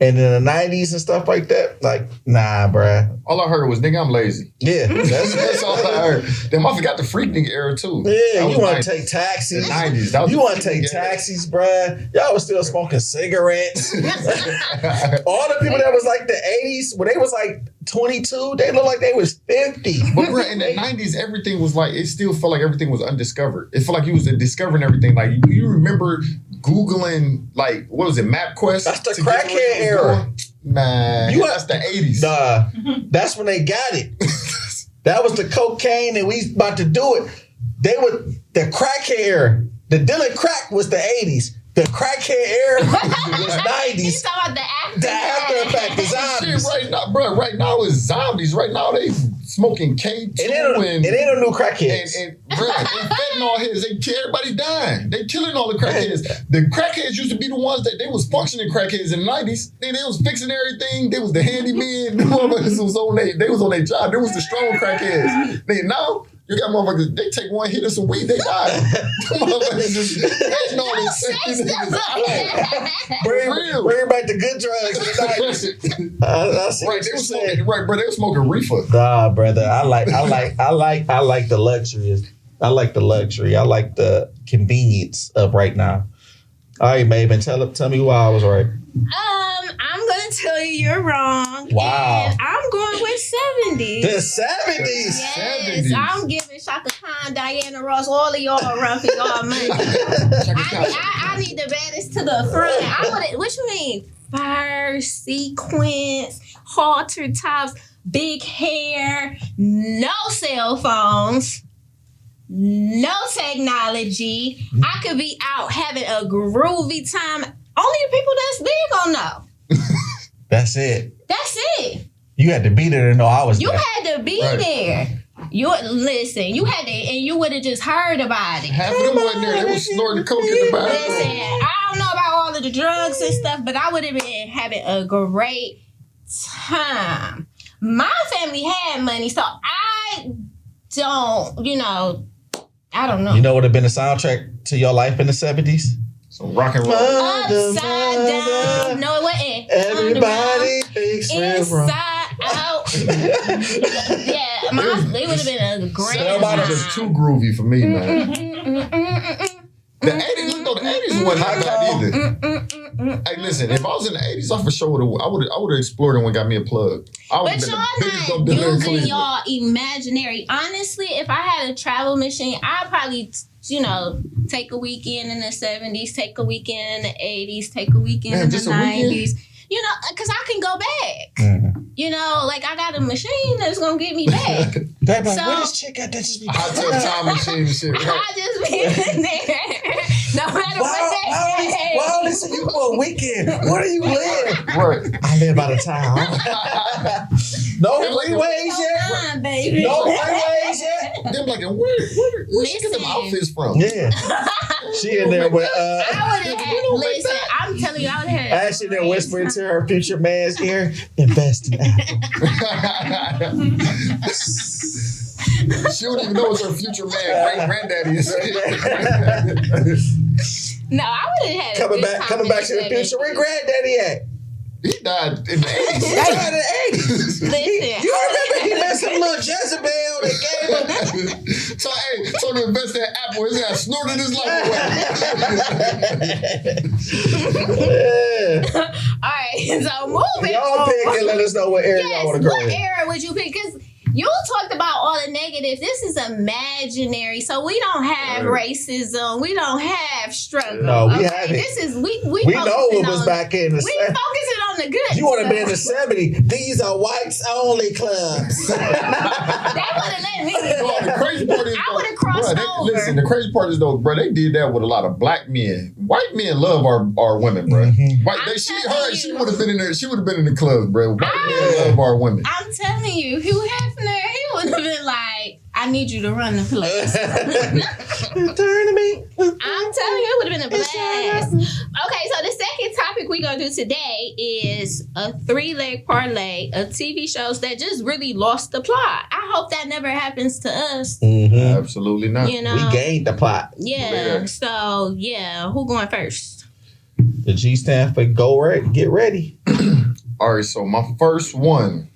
And in the 90s and stuff like that, like, nah, bruh. All I heard was, nigga, I'm lazy. Yeah. That's all I heard. Then I forgot the freak nigga era, too. Yeah, you want to take taxis. The 90s. You want to take taxis, bruh. Y'all was still smoking cigarettes. All the people that was like the 80s, when they was like 22, they looked like they was 50. But bruh, in the 90s, everything was like, it still felt like everything was undiscovered. It felt like you was discovering everything. Like, you remember Googling, like, what was it, MapQuest? That's the crackhead era. Man, that's the 80s. Nah, that's when they got it. That was the cocaine and we about to do it. They were the crackhead era. The dealing crack was the 80s. The crackhead era was 90s. You talking about the after effect, the zombies. Shit, right now, bro. Right now it's zombies. Right now they smoking K2 and they don't know crackheads. And fentanyl heads. Everybody's dying. They killing all the crackheads. The crackheads used to be the ones that they was functioning crackheads in the 90s. They was fixing everything. They was the handyman. They was on their job. They was the strong crackheads. Now you got motherfuckers, they take one hit of some weed, they die. Motherfuckers just hitting all this Bring back the good drugs. Right, bro, they were smoking reefer. Nah, brother. I like the luxuries. I like the luxury. I like the convenience of right now. All right, Maven, tell me why I was right. I'm gonna tell you you're wrong. Wow. And I'm going with 70s. The 70s. Yes, 70s. I'm giving Shaka Khan, Diana Ross, all of y'all a run for y'all money. I need the baddest to the front. What you mean? Fur, sequins, halter tops, big hair, no cell phones, no technology. I could be out having a groovy time. Only the people that's there gonna know. That's it. That's it. You had to be there to know I was You there. had to be there. You had to, and you would have just heard about it. Half of them wasn't there. They was snorting coke in the bathroom. Listen, I don't know about all of the drugs and stuff, but I would have been having a great time. My family had money, so I don't, I don't know. You know what would have been the soundtrack to your life in the 70s? Some rock and roll. Upside down. No, it wasn't. Everybody thinks we're wrong. Inside out. Yeah, it would have been a great That might have been time. too groovy for me, man. The 80s, no, the 80s wasn't that bad either. Hey, listen, if I was in the 80s, I for sure would have explored and got me a plug. But y'all not using y'all imaginary. Honestly, if I had a travel machine, I'd probably, take a weekend in the 70s, take a weekend in the 80s, take a weekend in the 90s. Because I can go back. I got a machine that's going to get me back. That like, where this chick at? That just be I took time machine and shit. Right? I just be in there. No matter what they say. Why only see you for a weekend? Where do you live? Right. I live out of town. No freeways yet? Baby. No freeways yet? Them like, where she get them outfits from? Yeah. She in there with I would have had, I'm telling you, I would have had. Ashley there whispering to her future man's ear, invest in Apple. She don't even know it's her future man, granddaddy is. No, I would have had Coming back to the future. Where granddaddy at? He died in the 80s. He died in the 80s. Listen. You remember he met some little Jezebel that gave him. So to invest in Apple, his ass snorted his life away. Yeah. All right, so moving Y'all pick and let us know what era y'all want to go what in. era would you pick? Because you talked about all the negatives. This is imaginary, so we don't have racism. We don't have struggle. No, we have it. This is we We know it was back in the We focusing on the good. You want to be in stuff. the 70s. These are whites only clubs. That would have let me. The crazy part is, I would have crossed over. Listen, the crazy part is though, bro, they did that with a lot of black men. White men love our women, bro. Mm-hmm. She would have been in there. She would have been in the clubs, bro. White men love our women. I'm telling you, Hugh Hefner, he would have been like, I need you to run the place. Turn to me. I'm telling you, it would have been a blast. Okay, so the second topic we're going to do today is a 3-leg parlay of TV shows that just really lost the plot. I hope that never happens to us. Mm-hmm. Absolutely not. We gained the plot. Yeah, so, who going first? The G stand for get ready. All right, so my first one.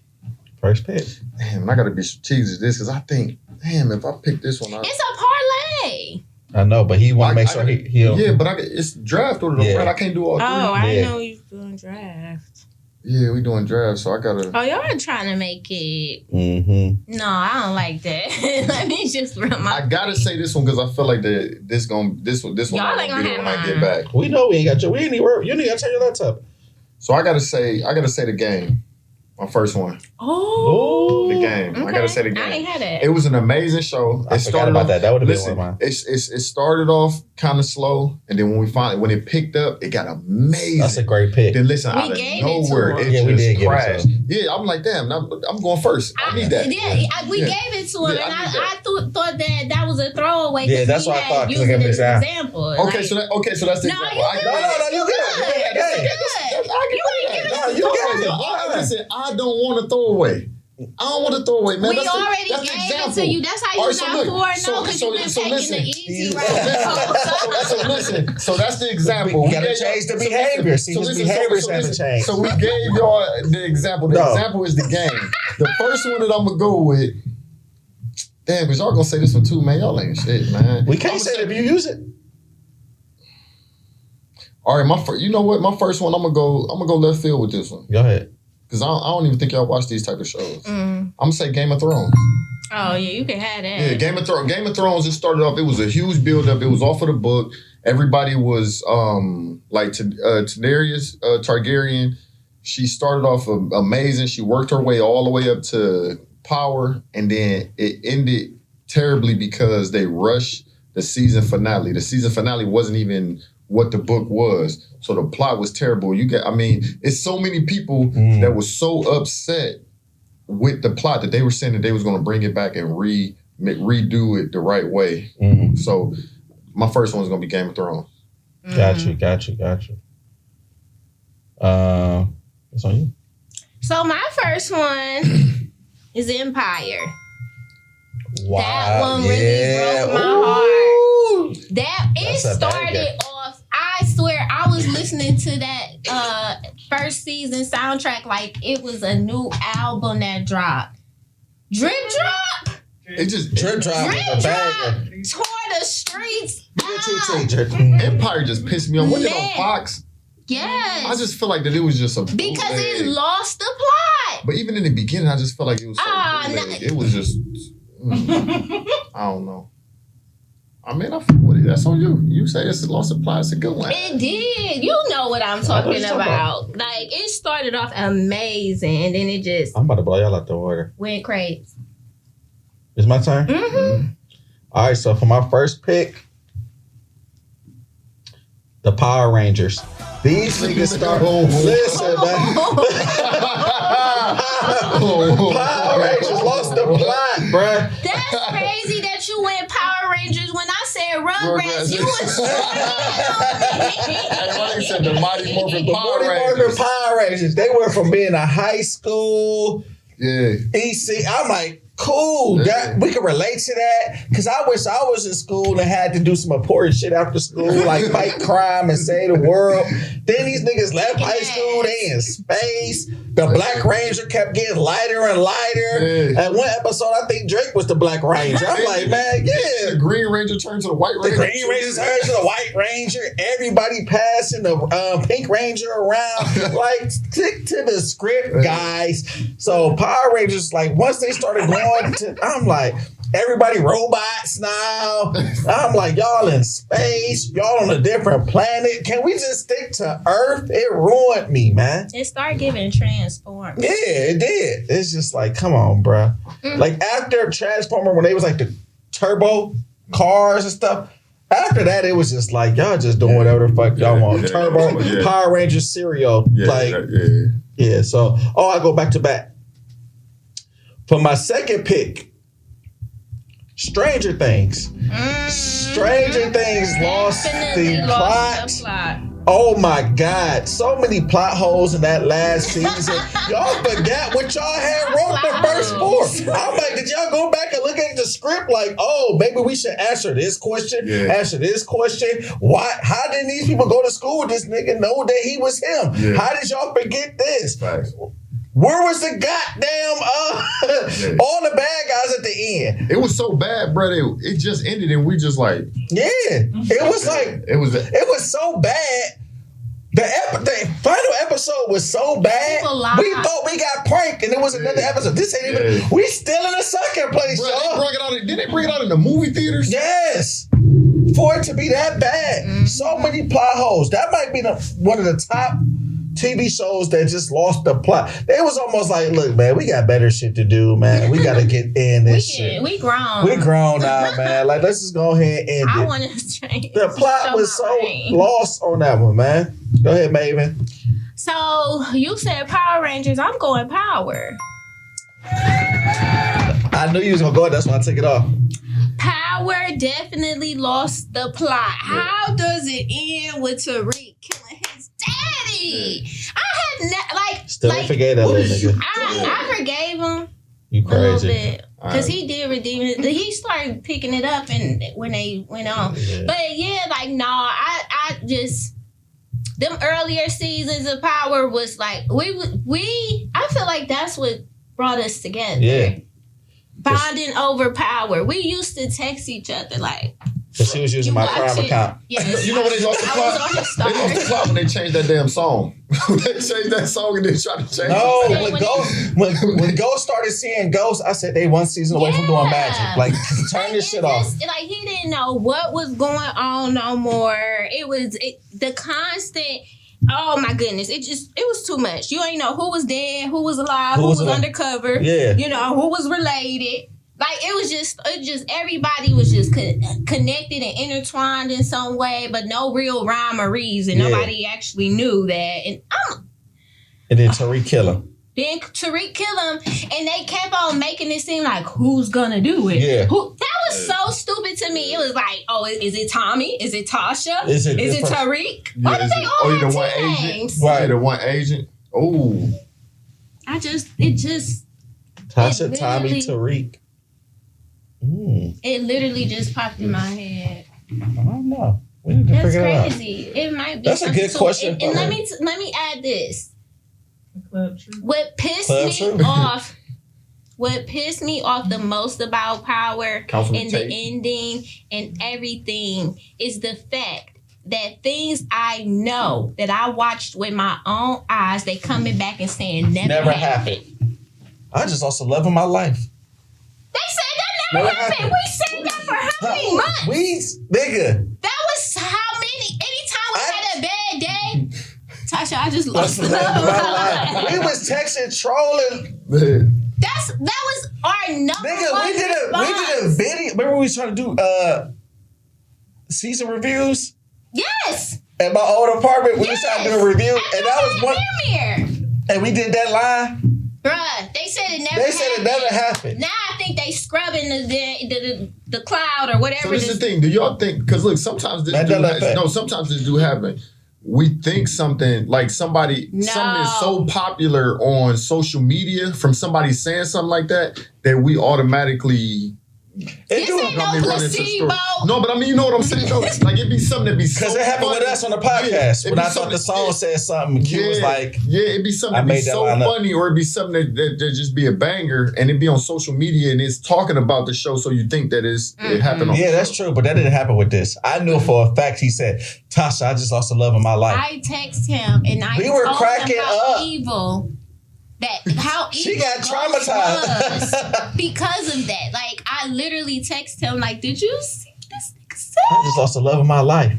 First pick. Damn, I got to be strategic this because I think, if I pick this one, It's a parlay. I know, but he want to make sure he'll. Yeah, but it's draft order, right? I can't do all three. Oh, I know you're doing draft. Yeah, we doing draft, so I got to. Oh, y'all are trying to make it. Mm-hmm. No, I don't like that. Let me just run my. I gotta say this one because I feel like this one Y'all ain't gonna have when I mine. get back. We know we ain't got you. We ain't even. You ain't got to turn your laptop. So I gotta say the game. My first one. Oh, The game. I gotta say the game. I ain't had it. It was an amazing show. I forgot about that. That would have been one of mine. It started off kind of slow, and then when it picked up, it got amazing. That's a great pick. Then listen, We out of gave it nowhere, to it him. Yeah, we just did give it to crashed. him. Yeah, I'm like, damn, I'm going first. I need that. Yeah, we Yeah. gave it to him, Yeah, and I need I thought that was a throwaway. Yeah, that's what I thought, 'cause I Using gave it an as an example. example. Okay, so that's the No, example. you I good. get it. No, you good. Good. Hey, You ain't giving you I don't want to throw away. I don't want to throw away, man. We already that's gave the it example. to you. That's how you All right, got look, 4-0 because you've been taking listen. the easy So route. listen. So that's the example. We gotta change the behavior. See, his behaviors haven't changed. So we gave y'all the example. The example is the game. The first one that I'm gonna go with. Damn, because y'all gonna say this one too, man. Y'all ain't shit, man. We can't say it if you use it. All right, you know what? My first one, I'm gonna go left field with this one. Go ahead. Because I don't even think y'all watch these type of shows. I'm gonna say Game of Thrones. Oh yeah, you can have that. Yeah, Game of Thrones. It started off. It was a huge build up. It was off of the book. Everybody was like Daenerys Targaryen. She started off amazing. She worked her way all the way up to power, and then it ended terribly because they rushed the season finale. The season finale wasn't even what the book was. So the plot was terrible. It's so many people that were so upset with the plot that they were saying that they was going to bring it back and redo it the right way. So my first one's going to be Game of Thrones. Got you. It's on you. So my first one is Empire. Wow. That one really broke my heart. It started off, I swear, I was listening to that first season soundtrack like it was a new album that dropped. Drip Drop. It just Drip Drop tore the streets up. Empire just pissed me off. What did on Fox? Yes. I just feel like that it was just because it lost the plot. But even in the beginning, I just felt like it was so it was just I don't know. I mean, I feel with it. That's on you. You say it's lost the plot. It's a good one. It did. You know what I'm talking about. Like, it started off amazing, and then it just... I'm about to blow y'all out the water. Went crazy. It's my turn? Mm-hmm. All right, so for my first pick, the Power Rangers. These niggas started... Listen, man. Power Rangers lost the plot, bruh. That's crazy that you went Power Rangers when I said Rugrats. You was They said the Mighty Morphin Power Rangers. They went from being a high school EC. I'm like, cool. That we can relate to that. Cause I wish I was in school and had to do some important shit after school, like fight crime and save the world. Then these niggas left high school, they in space. The Black Ranger kept getting lighter and lighter. At one episode, I think Drake was the Black Ranger. I'm like, man, yeah. The Green Ranger turned to the White Ranger. The Green Ranger turned to the White Ranger. Everybody passing the Pink Ranger around. Like, stick to the script, guys. So Power Rangers, like, once they started going to, I'm like, everybody robots now. I'm like, y'all in space. Y'all on a different planet. Can we just stick to Earth? It ruined me, man. It started giving Transformers. Yeah, it did. It's just like, come on, bruh. Like, after Transformer, when they was like the turbo cars and stuff, after that, it was just like, y'all just doing whatever the fuck y'all want. Turbo, Power Rangers cereal. So, I go back to back. For my second pick, Stranger Things. Stranger Things lost the plot. Oh my God. So many plot holes in that last season. Y'all forgot what y'all had wrote the first four. I'm like, did y'all go back and look at the script like, oh, maybe we should answer this question, answer this question. Why? How did these people go to school with this nigga know that he was him? Yeah. How did y'all forget this? Right. Where was the goddamn all the bad guys at the end? It was so bad, brother. It just ended and we just like it was like it was so bad. The final episode was so bad. We thought we got pranked and it was another episode. This ain't even. We still in the second place, y'all. Did they bring it out in the movie theaters? Yes. For it to be that bad, so many plot holes. That might be one of the top TV shows that just lost the plot. It was almost like, look, man, we got better shit to do, man. We got to get in this shit. We grown. We grown now, man. Like, let's just go ahead and end it. I want to change. The plot was so lost on that one, man. Go ahead, Maven. So, you said Power Rangers. I'm going Power. I knew you was going to go. That's why I took it off. Power definitely lost the plot. How does it end with Tariq killing his daddy? I had still forgave that little nigga. I forgave him. You crazy? A little bit because he did redeem it. He started picking it up and when they went on. Yeah. But I just them earlier seasons of Power was like we. I feel like that's what brought us together. Yeah. bonding over power. We used to text each other like. But she was using my Prime account. Yes. You know when they lost the plot? They lost the plot when they changed that damn song. They changed that song and they tried to change it. When Ghost started seeing Ghost, I said they one season away from doing magic. Like, turn this shit off. Like, he didn't know what was going on no more. It was the constant. Oh my goodness! It was too much. You ain't know who was dead, who was alive, who was undercover. Yeah. You know who was related. Like, it was just everybody was just connected and intertwined in some way, but no real rhyme or reason. Yeah. Nobody actually knew that. And then Tariq kill him. And they kept on making it seem like, who's gonna do it? Yeah. That was so stupid to me. It was like, oh, is it Tommy? Is it Tasha? Is it Tariq? Yeah, why did they all have two names? Right, the one agent. Oh. Tasha, Tommy, Tariq. It literally just popped in my head. I don't know. We need to figure it out. That's crazy. It might be. That's a good question. And let me add this. What pissed me off the most about Power and the ending and everything is the fact that things I know that I watched with my own eyes, they coming back and saying never happened. I just lost the love of my life. They said that never happened. We said that for how many months? Nigga. That was how many? Anytime we had a bad day, Tasha, I just lost the love of my life. We was texting, trolling. That was our number Nigga, one we did a video. Remember we was trying to do season reviews? Yes. At my old apartment, we was trying to do a review, and that was one. And we did that line. Bruh, they said it never happened. Now I think they scrubbing the cloud or whatever. So this is the thing. Do y'all think? Because look, sometimes this do happen. We think something something is so popular on social media from somebody saying something like that we automatically. This ain't no placebo. No, but I mean, you know what I'm saying? Though? Like, it'd be something that be so because it happened funny. with us on the podcast. When I thought the song said something, Q was like, it'd be something that'd be so funny, or it'd be something that just be a banger, and it'd be on social media, and it's talking about the show, so you think that it happened on the show. That's true, but that didn't happen with this. I knew for a fact he said, Tasha, I just lost the love of my life. I text him, and I told him how evil. How she got traumatized because of that. Like, I literally text him, like, did you see this nigga say? I just lost the love of my life.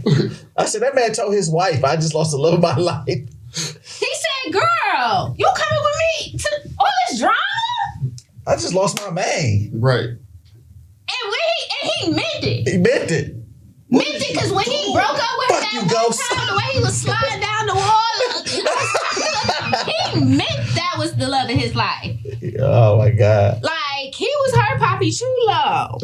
I said, that man told his wife, I just lost the love of my life. He said, girl, you coming with me to all this drama? I just lost my man. Right. And he meant it. He meant it. Because when he broke up with that one time, the way he was sliding down the wall, he meant that was the love of his life. Oh my God. Like, he was her Poppy Chulo.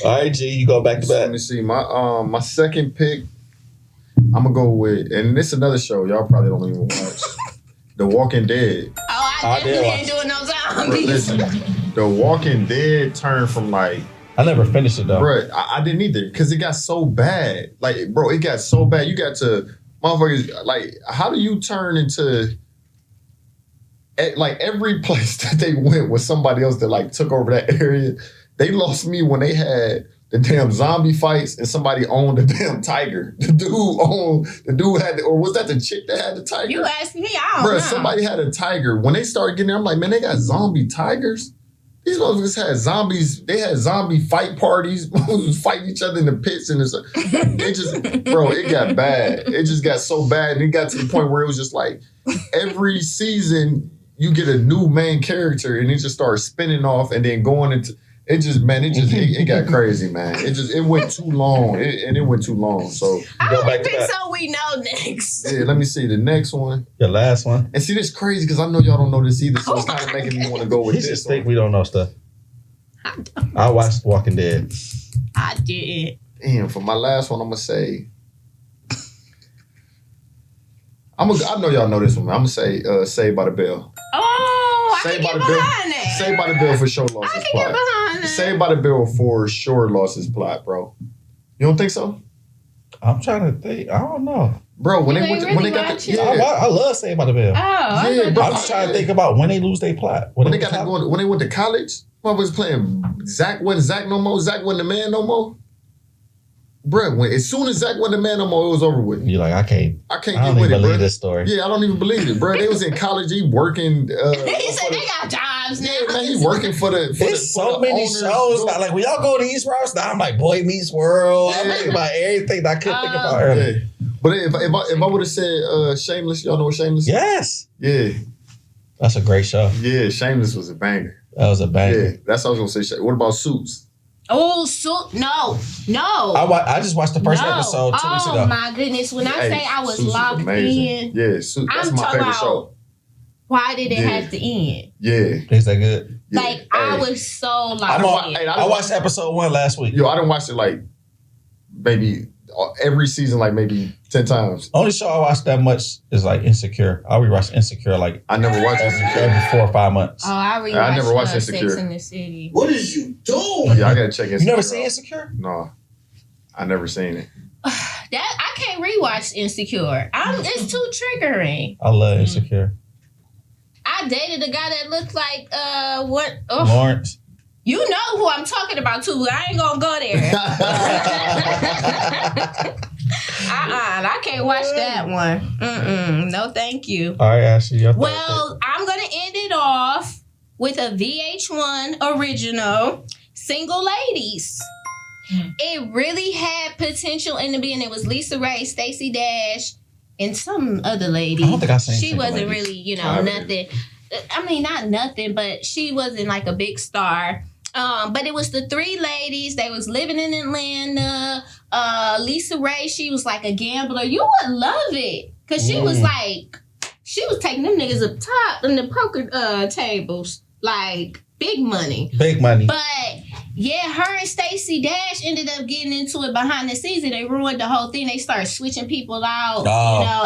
All right, G, you go back to back. Let me see. My second pick, I'm gonna go with, and this is another show y'all probably don't even watch. The Walking Dead. Oh, I definitely ain't doing no zombies. Listen, The Walking Dead turned from like. I never finished it though. Bro, I didn't either because it got so bad. Like, bro, it got so bad. You got to, motherfuckers, like, how do you turn into, like, every place that they went with somebody else that, like, took over that area? They lost me when they had the damn zombie fights and somebody owned the damn tiger. The dude had, or was that the chick that had the tiger? You asked me, I don't know. Somebody had a tiger. When they started getting there, I'm like, man, they got zombie tigers? These motherfuckers had zombies. They had zombie fight parties. Fighting each other in the pits. And it got bad. It just got so bad. And it got to the point where it was just like, every season, you get a new main character and it just started spinning off and then going into... It got crazy, man. It went too long. It went too long. So I don't think so. We know next. Yeah, let me see the next one. The last one. And see, this crazy because I know y'all don't know this either. So it's kind of making me want to go with this. You just think we don't know stuff. I watched Walking Dead. I did. Damn, for my last one, I'm gonna say. I know y'all know this one. I'm gonna say Saved by the Bell. Oh, I can get behind that. Saved by the Bell for sure lost his plot. Saved by the Bell for sure lost his plot, bro. You don't think so? I'm trying to think. I don't know. Bro, when You they ain't went, when really they got watching? I love Saved by the Bell. Oh, Yeah, bro. I'm just trying to think about when they lose their plot. when they got to go, when they went to college, what was playing? Zach wasn't Zach no more. Zach wasn't the man no more. Bro, as soon as Zach wasn't the man no more, it was over with. You're like, I can't I can't I get don't with even it, believe bro. this story. Yeah, I don't even believe it, bro. They was in college, he working. he said they got jobs now. Yeah, man, he working for the. There's so many owners. shows. Like when y'all go to East Rouse, now I'm like Boy Meets World. I'm Yeah. thinking about everything that I couldn't think about earlier. Yeah. But if I would have said Shameless, y'all know what Shameless is? Yes. Yeah. That's a great show. Yeah, Shameless was a banger. That was a banger. Yeah, that's what I was going to say. What about Suits? Oh, so no. I just watched the first episode 2 weeks ago. Oh my goodness! When I say I was Suits is locked amazing. in, Yeah, Suits. That's I'm my talking favorite about- show. why did it Yeah. have to end? Yeah. Is that good? Yeah. Like I Hey. was so locked I'm on- in. I watched episode 1 last week. Yo, I done watched it like maybe every season, like maybe 10 times. Only show I watched that much is like Insecure. I'll rewatch Insecure like I never watched every it. 4 or 5 months. Oh, I rewatched never watched Sex Insecure. in the City. What is you doing? Yeah, I gotta check it. You never seen Insecure? No, I never seen it. That I can't rewatch Insecure. It's too triggering. I love Insecure. I dated a guy that looked like what? Oh, Lawrence. you know who I'm talking about too. I ain't gonna go there. I can't watch that one. No, thank you. All right, Ashley. Your third Well, I'm gonna end it off with a VH1 original, Single Ladies. It really had potential in the beginning. It was Lisa Ray, Stacey Dash, and some other lady. I don't think I seen She Single wasn't Ladies. really, I nothing. I mean, not nothing, but she wasn't like a big star. But it was the 3 ladies. They was living in Atlanta. Lisa Ray, she was like a gambler. You would love it. Cause she was like, she was taking them niggas up top in the poker tables. Like big money. Big money. But yeah, her and Stacey Dash ended up getting into it behind the scenes. They ruined the whole thing. They started switching people out,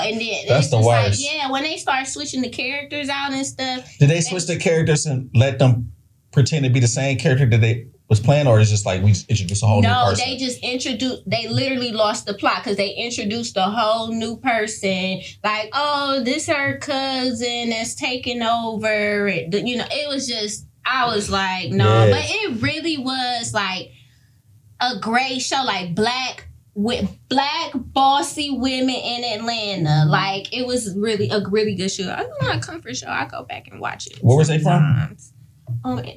and then that's it's the just worst. like, yeah, when they start switching the characters out and stuff. Did they switch the characters and let them pretend to be the same character that they was playing, or is it just like we just introduced a whole new person? They just introduced, they literally lost the plot because they introduced a whole new person. Like, oh, this her cousin that's taking over. It was just, I was like, no. Yeah. But it really was like a great show, like black bossy women in Atlanta. Like, it was really a really good show. I don't know, a comfort show. I go back and watch it. Where was they from? sometimes.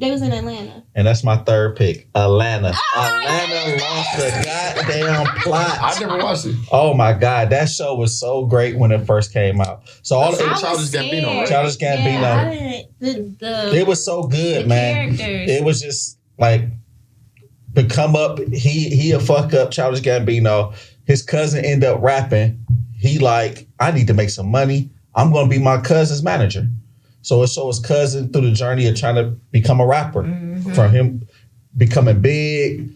They was in Atlanta. And that's my third pick, Atlanta. Oh, Atlanta lost the goddamn plot. I never watched it. Oh my God, that show was so great when it first came out. So all I the was Childish Gambino, scared. right? Childish Gambino. Yeah, I didn't, it was so good, the man. characters. It was just like to come up. He a fuck up, Childish Gambino. His cousin end up rapping. He like, I need to make some money. I'm gonna be my cousin's manager. So it shows his cousin through the journey of trying to become a rapper. Mm-hmm. From him becoming big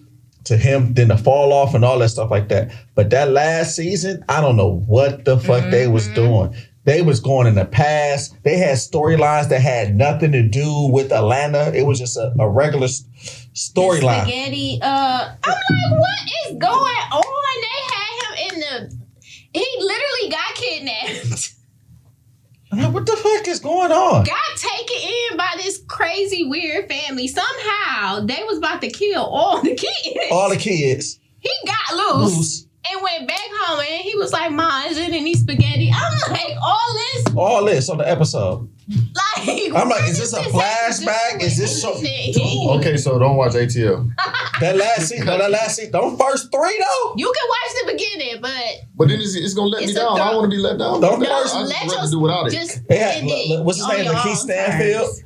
to him then to fall off and all that stuff like that. But that last season, I don't know what the fuck they was doing. They was going in the past. They had storylines that had nothing to do with Atlanta. It was just a regular storyline. Spaghetti. I'm like, what is going on? They had him in the. He literally got kidnapped. I'm like, what the fuck is going on? Got taken in by this crazy weird family. Somehow they was about to kill all the kids. All the kids. He got loose. And went back home and he was like, Ma, is it any spaghetti? I'm like, all this on the episode. Like, I'm like, is this a flashback? Is this so? Okay, so don't watch ATL. That last season, don't first 3 though. You can watch the beginning, But then it's gonna let me down. I don't want to be let down. Don't I first- just rather do without it. Just It had, end it what's his on name? your Lakeith own Stanfield. terms.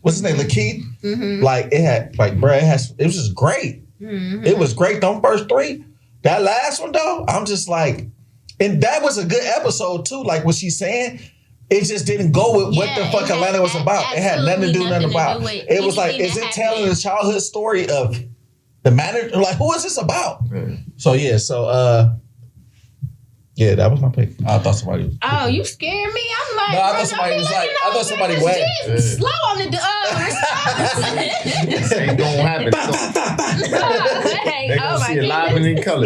What's his name? Lakeith. Mm-hmm. Like it had, like bruh, it was just great. Mm-hmm. It was great. Them first 3. That last one though, I'm just like, and that was a good episode too. Like what she's saying, it just didn't go with what the fuck Atlanta was about. It had nothing to do nothing about. It was like, is it telling the childhood story of the manager? Like, who is this about? So yeah, yeah, that was my pick. I thought somebody was. Oh, you scared me. I'm like, No, I thought somebody was like, I thought somebody went. Slow on the response. Ain't gonna happen. Hey, They gonna see it live and in color.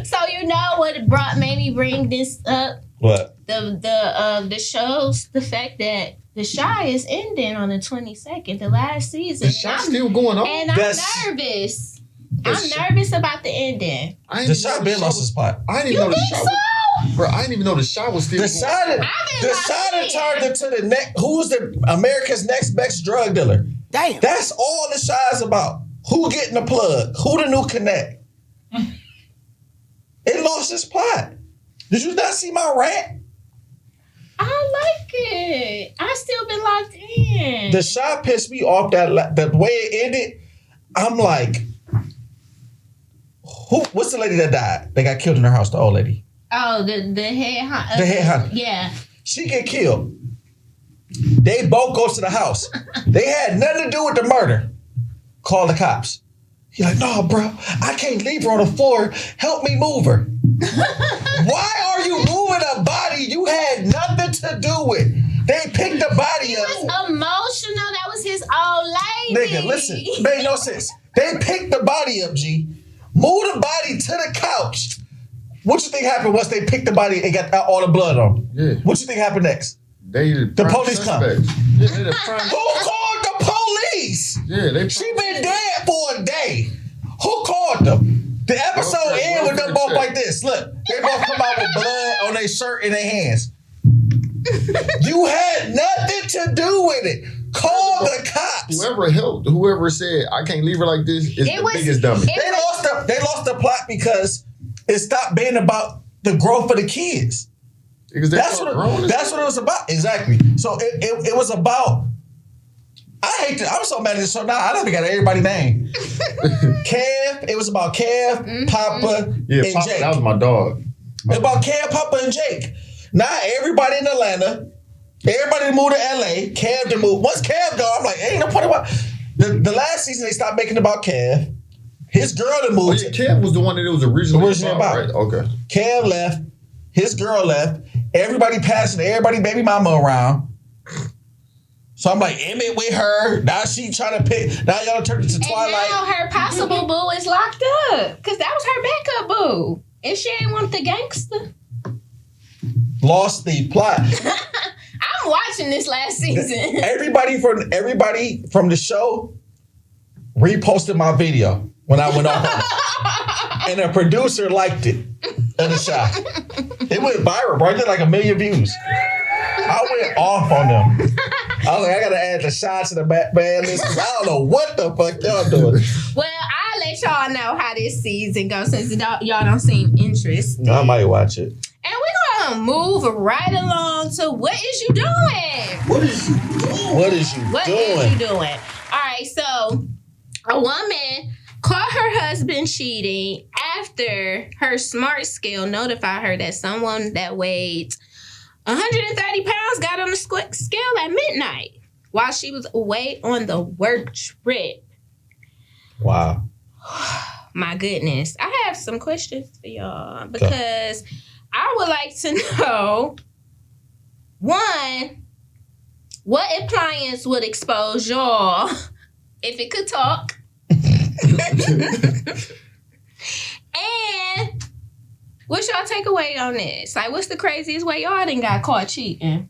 So you know what made me bring this up? What? The shows, the fact that The Chi is ending on the 22nd, the last season. The Chi still going on? And I'm nervous. I'm nervous about the ending. The Chi been lost his spot. I didn't even know the Chi Bro, I didn't even know the Chi was still going on. The Chi turned into the next, who's the America's next best drug dealer. Damn. That's all the Chi's about. Who getting the plug? Who the new connect? It lost its plot. Did you not see my rant? I like it. I still been locked in. The Chi pissed me off that way it ended. I'm like, what's the lady that died? They got killed in her house, the old lady. Oh, the head The head hunter. Yeah. She get killed. They both go to the house. They had nothing to do with the murder. Call the cops. He's like, no, bro, I can't leave her on the floor. Help me move her. Why are you moving a body you had nothing to do with? They picked the body up. He was emotional. That was his old lady. Nigga, listen. Made no sense. They picked the body up, G. Moved the body to the couch. What you think happened once they picked the body and got all the blood on? Yeah. What you think happened next? The police come. Yeah, they Who called the police? Yeah, she been dead for a day. Who called them? The episode ended with them both like this. Look, they both come out with blood on their shirt and their hands. You had nothing to do with it. Call the cops. Whoever said I can't leave her like this is the biggest dummy. They lost the plot because it stopped being about the growth of the kids. Because that's what it was about. Exactly. So it was about. I'm so mad at this show now. I never got everybody's name. Kev. It was about Kev, Papa, and Papa, Jake. That was my dog. It was about Kev, Papa, and Jake. Now everybody in Atlanta, everybody moved to LA. Kev to move. Once Kev go, I'm like, ain't no point about. The last season they stopped making about Kev. His girl that moved. Kev was the one that it was originally about. Right? Okay. Kev left. His girl left. Everybody passing. Everybody baby mama around. So I'm like, Emmett with her. Now she trying to pick. Now y'all turned into Twilight. And now her possible boo is locked up. Because that was her backup boo. And she ain't want the gangster. Lost the plot. I'm watching this last season. Everybody from the show reposted my video when I went off. And a producer liked it in the shot. It went viral, bro. It did like 1 million views. I went off on them. I was like, I gotta add the shot to the bad list because I don't know what the fuck y'all doing. Well, I'll let y'all know how this season goes since y'all don't seem interested. I might watch it. And we're gonna move right along to what is you doing? What is you doing? All right, so a woman caught her husband cheating after her smart scale notified her that someone that weighed 130 pounds got on the scale at midnight while she was away on the work trip. Wow. My goodness. I have some questions for y'all because I would like to know, one, what appliance would expose y'all if it could talk? And what's y'all takeaway on this? Like, what's the craziest way y'all done got caught cheating?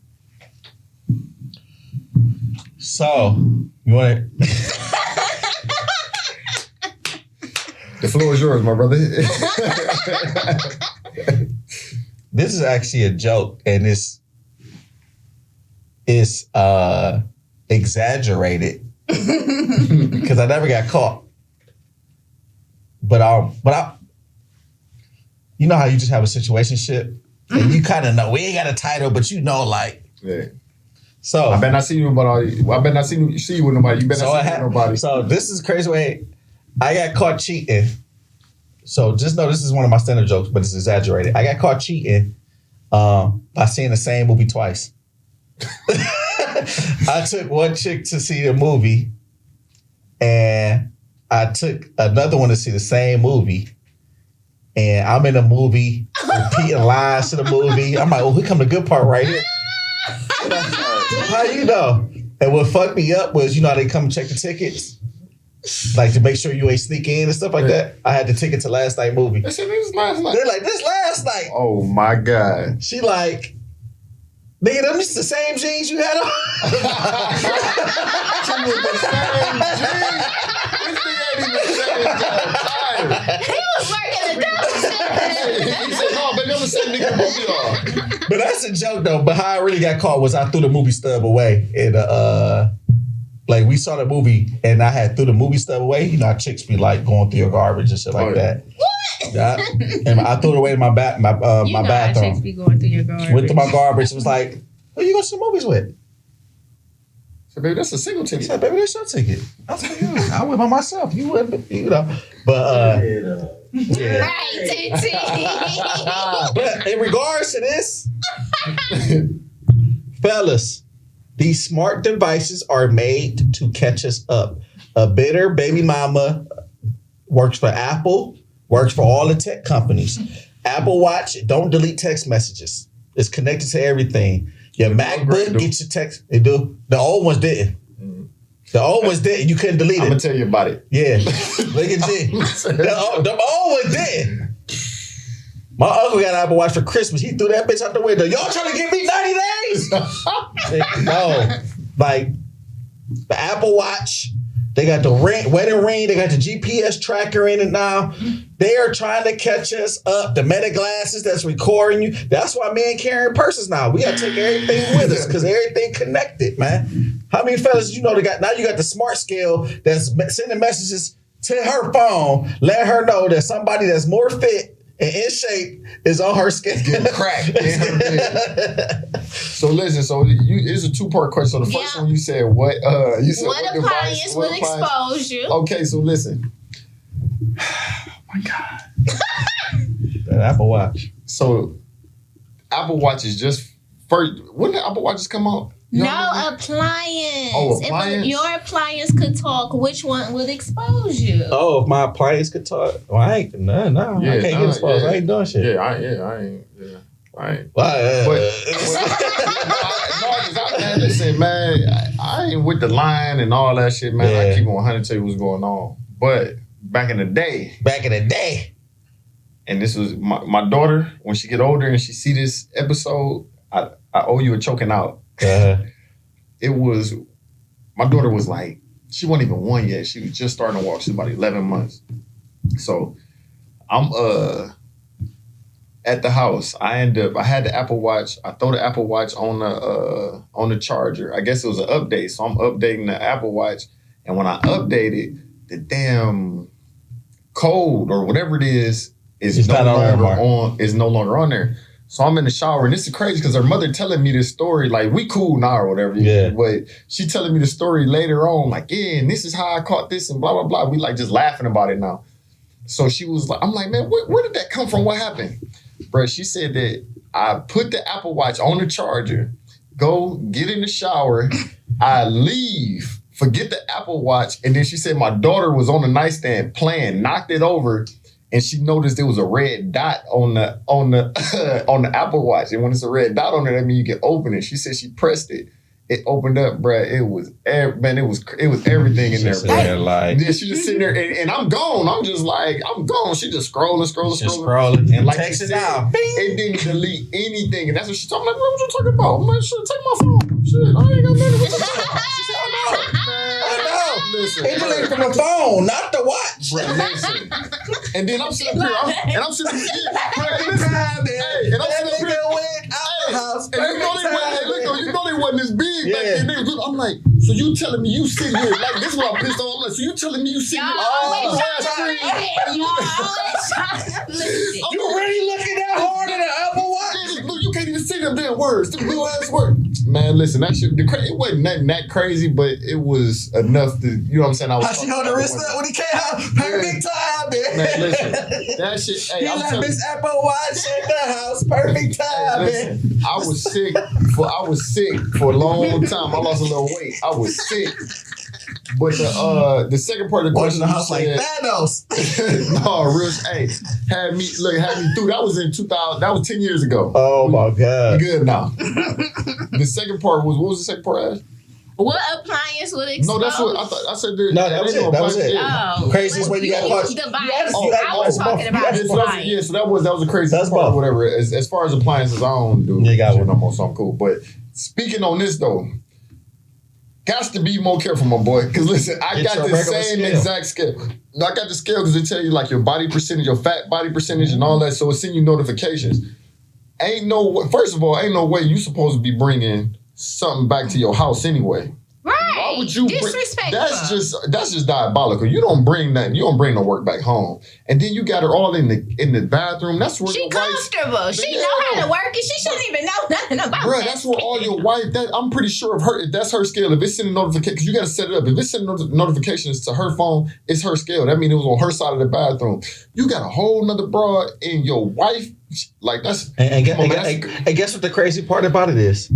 So, you want it? The floor is yours, my brother. This is actually a joke, and it's exaggerated because I never got caught. But I, you know how you just have a situationship and you kind of know, we ain't got a title, but you know, like, yeah. So I better not see you with nobody. I better not see you with nobody. You better not see you with nobody. So this is a crazy way. I got caught cheating. So just know this is one of my stand-up jokes, but it's exaggerated. I got caught cheating by seeing the same movie twice. I took one chick to see a movie, and I took another one to see the same movie. And I'm in the movie, repeating lines to the movie. I'm like, oh, here come the good part right here. How you know? And what fucked me up was, you know how they come and check the tickets? Like to make sure you ain't sneak in and stuff like that. I had the ticket to last night movie. They said this was last night. They're like, this last night. Oh my God. She like, nigga, them just the same jeans you had on. She with the same jeans. This nigga ain't even saying that. He was working the double shift. He said, no, baby, I'm the same nigga both of y'all. But that's a joke though. But how I really got caught was I threw the movie stub away. And like we saw the movie and I had threw the movie stub away. You know how chicks be like going through your garbage and shit like that. What? Yeah. And I threw it away in my You know how bathroom. chicks be going through your garbage. Went to my garbage. It was like, who you go to the movies with? So, baby, that's a single He ticket. said, baby, that's your ticket. I was like, yeah, I went by myself. You went, you know. But yeah. Right, TT. But in regards to this, fellas, these smart devices are made to catch us up. A bitter baby mama works for Apple, works for all the tech companies. Apple Watch, don't delete text messages. It's connected to everything. Your MacBook gets your text. They do. The old ones didn't. The old ones didn't. You couldn't delete it. I'm going to tell you about it. Yeah. Look at G. The old ones didn't. My uncle got an Apple Watch for Christmas. He threw that bitch out the window. Y'all trying to give me 90 days? No. Like, the Apple Watch, they got the wedding ring, they got the GPS tracker in it now. They are trying to catch us up. The Meta glasses that's recording you. That's why men carrying purses now. We got to take everything with us because everything connected, man. How many fellas you know they got? Now you got the smart scale that's sending messages to her phone, let her know that somebody that's more fit and in shape is on her skin. Getting cracked in her bed. So listen, it's a 2-part question. So the first one you said what? You said what appliance will expose you? Okay, so listen. Oh my God. That Apple Watch. So Apple Watch is just first. When did Apple Watches come out? No appliance. Oh, appliance? If your appliance could talk, which one would expose you? Oh, if my appliance could talk, well, I ain't no. I can't get exposed. I ain't doing shit. I ain't. Well, man, listen, man, I ain't with the line and all that shit, man. Yeah. I keep on 100 tell you what's going on. But back in the day, and this was my daughter, when she get older and she see this episode, I owe you a choking out. It was, my daughter was like, she wasn't even 1 yet. She was just starting to walk. She was about 11 months. So I'm at the house. I had the Apple Watch. I throw the Apple Watch on the charger. I guess it was an update. So I'm updating the Apple Watch. And when I update it, the damn code or whatever it is no longer on there. So I'm in the shower, and this is crazy because her mother telling me this story, like, we cool now or whatever. Yeah. But she telling me the story later on, like, yeah, and this is how I caught this and blah, blah, blah. We like just laughing about it now. So she was like, I'm like, man, where did that come from? What happened? Bro, she said that I put the Apple Watch on the charger, go get in the shower, I leave, forget the Apple Watch, and then she said my daughter was on the nightstand playing, knocked it over, and she noticed there was a red dot on the on the Apple Watch. And when it's a red dot on it, that means you can open it. She said she pressed it. It opened up, bruh. It was everything in there, bruh. Like, yeah, she just sitting there, and I'm gone. I'm just like, I'm gone. She just scrolling. And like text she it said, out. it didn't delete anything. And that's what she told me. Like, what you talking about? I'm like, shit, take my phone. Shit, I ain't got nothing. What you talking about? She said, I know. Listen, it deleted from the phone, not the watch. Bruh, listen. And then I'm sitting up here, and I'm sitting up here, and I'm sitting up here, you know they wasn't this big back then. I'm like, so you telling me you sitting here, like, this is what I'm pissed on. I'm like, so you telling me you sitting here, you really looking that hard at an Apple Watch? Look, you can't even see them damn words, them little ass words. Man, listen, that shit, it wasn't nothing that crazy, but it was enough to, you know what I'm saying? How she hold the wrist up when he came out? Perfect time, man. Man, listen, that shit, hey, you left this Apple Watch in the house. Perfect time, man. I was sick for a long time. I lost a little weight. I was sick. But the second part of the question, the house like Thanos. No, real. Hey, had me through. That was in 2000. That was 10 years ago. Oh my God. We good now. The second part was, what was the second part, Ash? What appliance would expose? No, that's what I thought. I said that. No, that was it. That was it. Oh, Craziest way you got caught. I was talking about appliance. Yeah, so that was the craziest part or whatever. As far as appliances, I don't do shit no more, so I'm cool. But speaking on this though, got to be more careful, my boy. Because listen, I got the same exact scale. I got the scale because they tell you like your body percentage, your fat body percentage, and all that. So it's sending you notifications. First of all, ain't no way you supposed to be bringing something back to your house anyway. Right. Why would you disrespectful? That's just diabolical. You don't bring that. You don't bring no work back home, and then you got her all in the bathroom. That's where she comfortable. She know how to work it. She shouldn't even know nothing about. Bruh, that's where all your wife. I'm pretty sure if that's her scale. If it's sending notifications, you got to set it up. If it's sending notifications to her phone, it's her scale. That means it was on her side of the bathroom. You got a whole nother broad in your wife. Like that's. And guess what the crazy part about it is?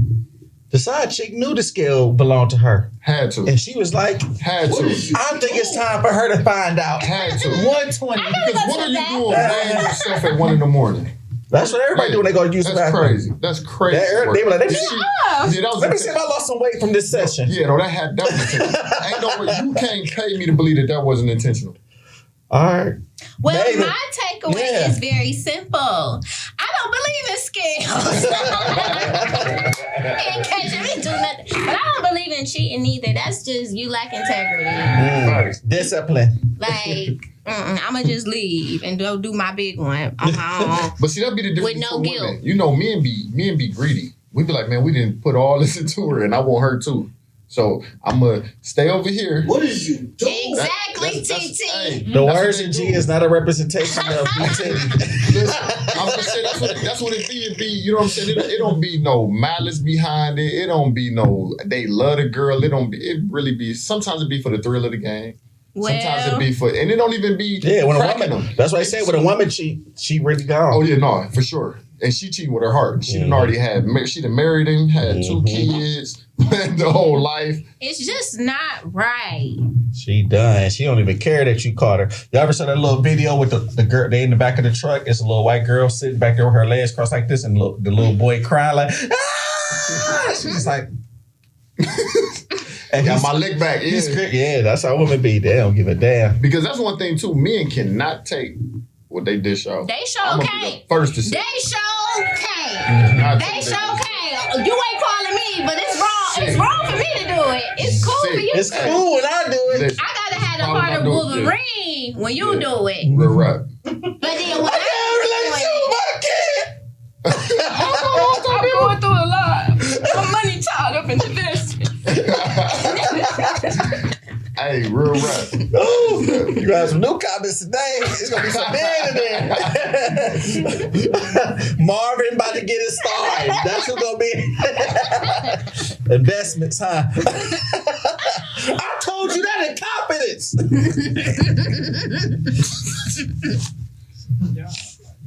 The side chick knew the scale belonged to her. Had to. And she was like, had to. I think it's time for her to find out. Had to. 120. Because what are you doing laying yourself at 1 a.m? That's what everybody do when they go to use the bathroom. Crazy. That's crazy. They were like, let me see if I lost some weight from this session. Yeah, no, that was intentional. Ain't no way. You can't pay me to believe that wasn't intentional. All right. Well, my takeaway is very simple. I don't believe in scales. Can't catch me do nothing. But I don't believe in cheating either. That's just you lack integrity. Discipline. Like, I'ma just leave and go do my big one on my own. But see, that'd be the difference with no guilt. Women. You know, men be greedy. We'd be like, man, we didn't put all this into her, and I want her too. So I'm gonna stay over here. What is you doing? Exactly, TT. The words in G is not a representation of BT. Listen, I'm gonna say that's what it be. It be, you know what I'm saying? It don't be no malice behind it. It don't be no they love the girl. It really be. Sometimes it be for the thrill of the game. Sometimes it be for, and it don't even be. Yeah, when a woman. That's why I say when a woman cheat, she really gone. Oh yeah, no, for sure. And she cheating with her heart. She done already had. She done married him, had 2 kids, the whole life. It's just not right. She done. She don't even care that you caught her. You ever saw that little video with the girl? They in the back of the truck. It's a little white girl sitting back there with her legs crossed like this, and the little boy crying like, ah! She's just like. And got my lick back. Yeah, that's how women be. They don't give a damn. Because that's one thing too. Men cannot take what they dish out. They show can't. First to say. They show can't. They show can't. You ain't calling me, but it's wrong. It's wrong for me to do it. It's cool for you. It's cool when I do it. I gotta have the heart of Wolverine when you do it. Real rap. But then when I can't. I'm going through a lot. My money tied up in the Hey, real rap. Ooh, you got some new comments today. It's gonna be some men in there. Marvin about to get it started. That's what's gonna be investments, huh? I told you that in confidence.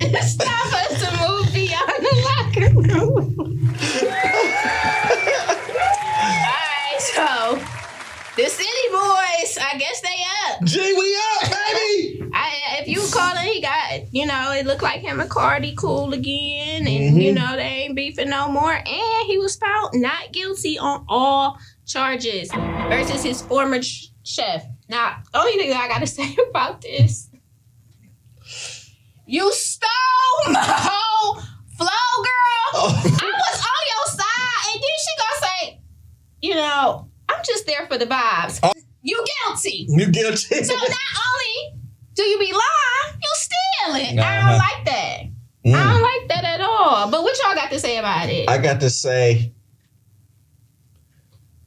It's time for us to move beyond the locker room. Alright, so the City Boys, I guess they up. G, we up, baby. If you calling, he got, it looked like him and Cardi cool again. And, they ain't beefing no more. And he was found not guilty on all charges versus his former chef. Now, the only thing I got to say about this, you stole my whole flow, girl. I was on your side. And then she gonna say, I'm just there for the vibes. You guilty. You guilty. So not only do you be lying, you stealing. I don't like that. I don't like that at all. But what y'all got to say about it? I got to say,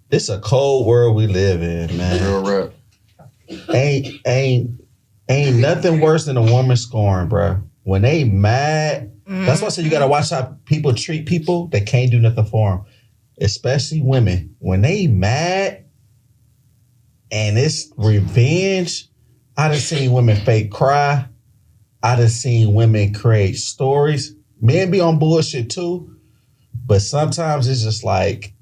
it's a cold world we live in, man. Real rap. Ain't nothing worse than a woman scoring, bro. When they mad, that's why I say you gotta watch how people treat people that can't do nothing for them. Especially women. When they mad and it's revenge, I done seen women fake cry. I done seen women create stories. Men be on bullshit too. But sometimes it's just like,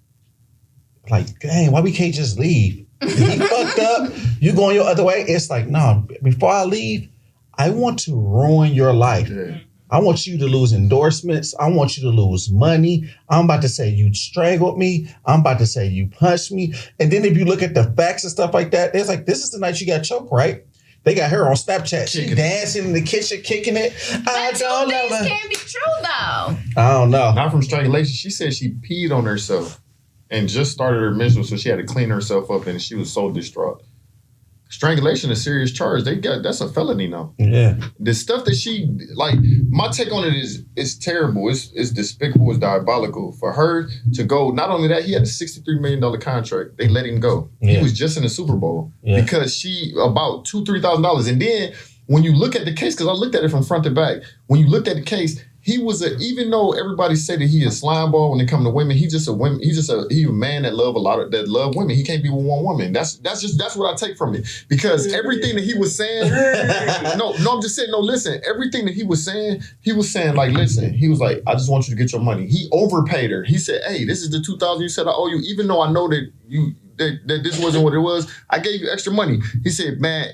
dang, why we can't just leave? He fucked up. You going your other way? It's like, no, before I leave, I want to ruin your life. Yeah. I want you to lose endorsements. I want you to lose money. I'm about to say you strangled me. I'm about to say you punched me. And then if you look at the facts and stuff like that, it's like, this is the night you got choked, right? They got her on Snapchat. She dancing in the kitchen, kicking it. I don't know. Things can't be true, though. I don't know. Not from strangulation. She said she peed on herself and just started her menstrual, so she had to clean herself up, and she was so distraught. Strangulation is a serious charge. That's a felony now. Yeah. The stuff that she, like, my take on it is terrible. It's despicable. It's diabolical. For her to go, not only that, he had a $63 million contract. They let him go. Yeah. He was just in the Super Bowl because she, about $2,000-$3,000. And then when you look at the case, because I looked at it from front to back, when you looked at the case, he was even though everybody say that he is slime ball when it comes to women, he's a man that love women. He can't be with one woman. That's what I take from it. Because everything that he was saying, I'm just saying, listen, everything that he was saying like, listen, he was like, I just want you to get your money. He overpaid her. He said, hey, this is the $2,000 you said I owe you, even though I know that that this wasn't what it was. I gave you extra money. He said, man,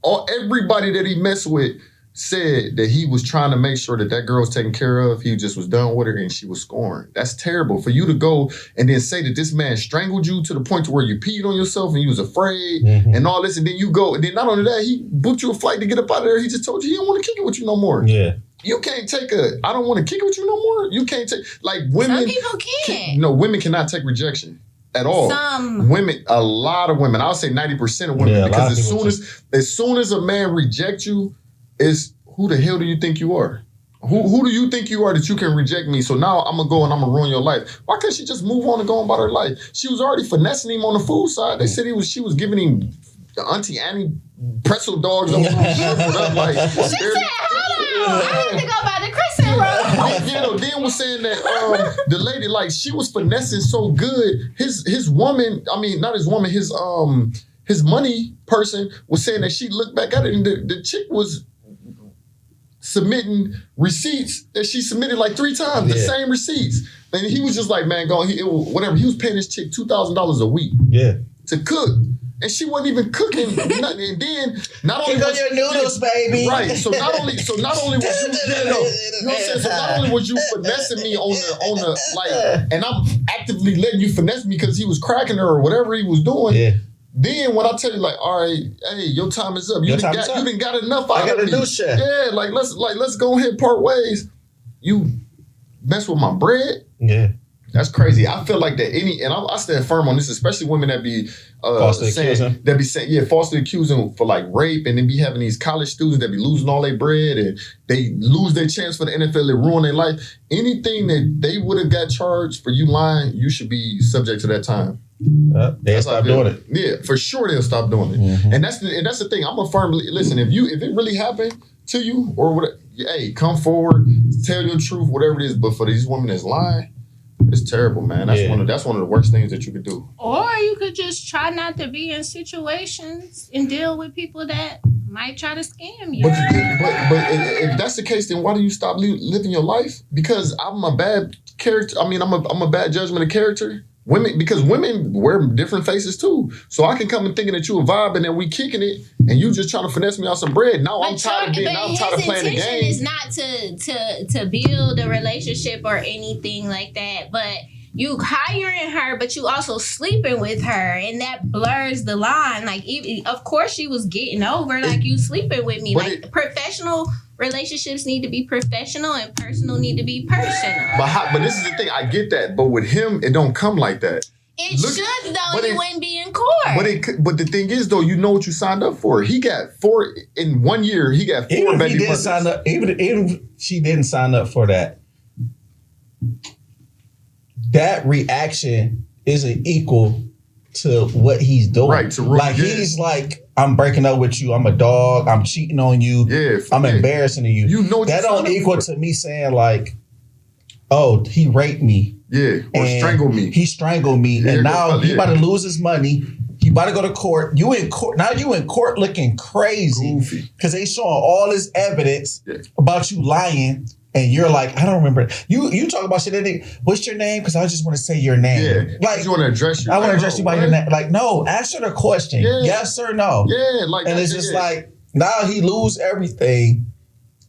everybody that he messed with said that he was trying to make sure that girl was taken care of. He just was done with her and she was scoring. That's terrible. For you to go and then say that this man strangled you to the point to where you peed on yourself and you was afraid and all this, and then you go, and then not only that, he booked you a flight to get up out of there. He just told you he didn't want to kick it with you no more. Yeah. You can't take I don't want to kick it with you no more. You can't take, like, women. Some people can't. No, women cannot take rejection. At all. Some women, a lot of women, I'll say 90% of women, because as soon as a man rejects you, is who the hell do you think you are? Who do you think you are that you can reject me? So now I'm going to go and I'm going to ruin your life. Why can't she just move on and go on about her life? She was already finessing him on the food side. They said she was giving him the Auntie Annie pretzel dogs. Like, she said, hold on, I need to go by the crescent roll. Then was saying that the lady, like, she was finessing so good. His woman, I mean, not his woman, his money person was saying that she looked back at it and the chick was submitting receipts that she submitted like 3 times, the same receipts. And he was just like, man, whatever. He was paying this chick $2,000 a week to cook. And she wasn't even cooking nothing. And then not only was your noodles, baby. Right. So not only was you, so not only was you finessing me on the like, and I'm actively letting you finesse me because he was cracking her or whatever he was doing. Yeah. Then when I tell you, like, all right, hey, your time is up. You done got enough out of me. I got a new chef. Yeah, let's go ahead and part ways. You mess with my bread. Yeah. That's crazy. I feel like that and I stand firm on this, especially women that be falsely accusing for like rape, and then be having these college students that be losing all their bread and they lose their chance for the NFL, they ruin their life. Anything that they would have got charged for you lying, you should be subject to that time. They'll stop doing it. Yeah, for sure they'll stop doing it. Mm-hmm. And that's the thing. I'm a firm listen. If it really happened to you or whatever, hey, come forward, tell your truth, whatever it is. But for these women that's lying, it's terrible, man. That's one of the worst things that you could do. Or you could just try not to be in situations and deal with people that might try to scam you. But if that's the case, then why do you stop living your life? Because I'm a bad character. I mean, I'm a bad judgment of character. Because women wear different faces too. So I can come and thinking that you a vibe and then we kicking it and you just trying to finesse me on some bread. Now I'm tired of playing the game. His intention is not to build a relationship or anything like that. But you hiring her, but you also sleeping with her, and that blurs the line. Like, of course she was getting over, like, you sleeping with me. Like, professional relationships need to be professional and personal need to be personal. But this is the thing. I get that. But with him, it don't come like that. It should, though. You wouldn't be in court. But the thing is, though, you know what you signed up for. He got 4 in 1 year. He got 4 baby brothers. Even if she didn't sign up for that, that reaction isn't equal to what he's doing. Right. He's like, I'm breaking up with you. I'm a dog. I'm cheating on you. Yeah, I'm embarrassing you. You know, that don't equal to me saying like, oh, he raped me. Yeah, or strangled me. He strangled me, and now he about to lose his money. He about to go to court. You in court now? You in court looking crazy because they showing all this evidence about you lying. And you're like, I don't remember. You talk about shit. What's your name? Because I just want to say your name. Yeah. Like, you want to address you. I want to address you by your name. Like, no, answer the question. Yeah. Yes or no. Yeah. And it's just like, now he lose everything.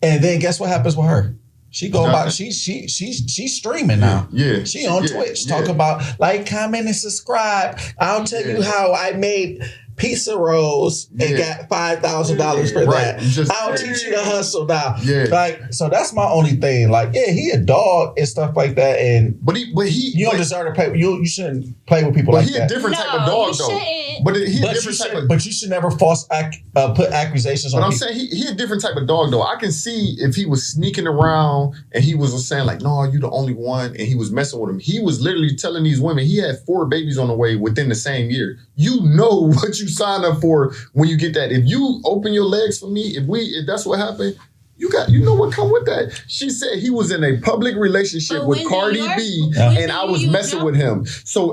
And then guess what happens with her? She go about she's streaming now. Yeah. She on Twitch talk about like, comment and subscribe. I'll tell you how I made pizza rolls and got $5,000 for that. I'll teach you the hustle now. Yeah. Like, so that's my only thing. Like, he a dog and stuff like that. And you don't deserve to play. You shouldn't play with people like that. But he a different type of dog though. But you should never put accusations on people. But I'm saying he a different type of dog though. I can see if he was sneaking around and he was saying like, no, you the only one, and he was messing with him. He was literally telling these women he had 4 babies on the way within the same year. You know what you sign up for when you get that. If you open your legs for me, if that's what happened, you know what come with that. She said he was in a public relationship with Cardi B, and I was messing with him. So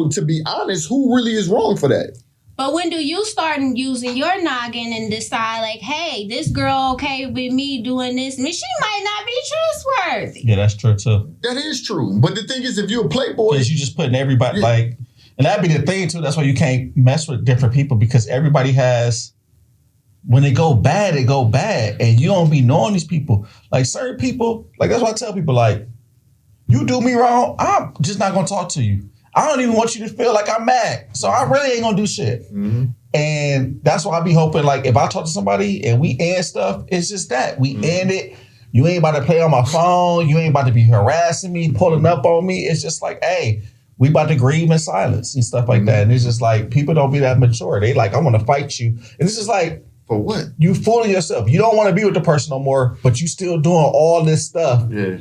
to be honest, who really is wrong for that? But when do you start using your noggin and decide like, hey, this girl okay with me doing this? I mean, she might not be trustworthy. Yeah, that's true too. That is true. But the thing is, if you're a playboy, because you just putting everybody like. And that'd be the thing too. That's why you can't mess with different people, because everybody has, when they go bad, and you don't be knowing these people. Like certain people, like that's why I tell people, like, you do me wrong, I'm just not gonna talk to you. I don't even want you to feel like I'm mad, so I really ain't gonna do shit. Mm-hmm. And that's why I be hoping, like, if I talk to somebody and we end stuff, it's just that we end it. You ain't about to play on my phone. You ain't about to be harassing me, pulling up on me. It's just like, hey. We about to grieve in silence and stuff like that. And it's just like, people don't be that mature. They like, I want to fight you. And it's just like, for what? You fooling yourself. You don't want to be with the person no more, but you still doing all this stuff. Yeah.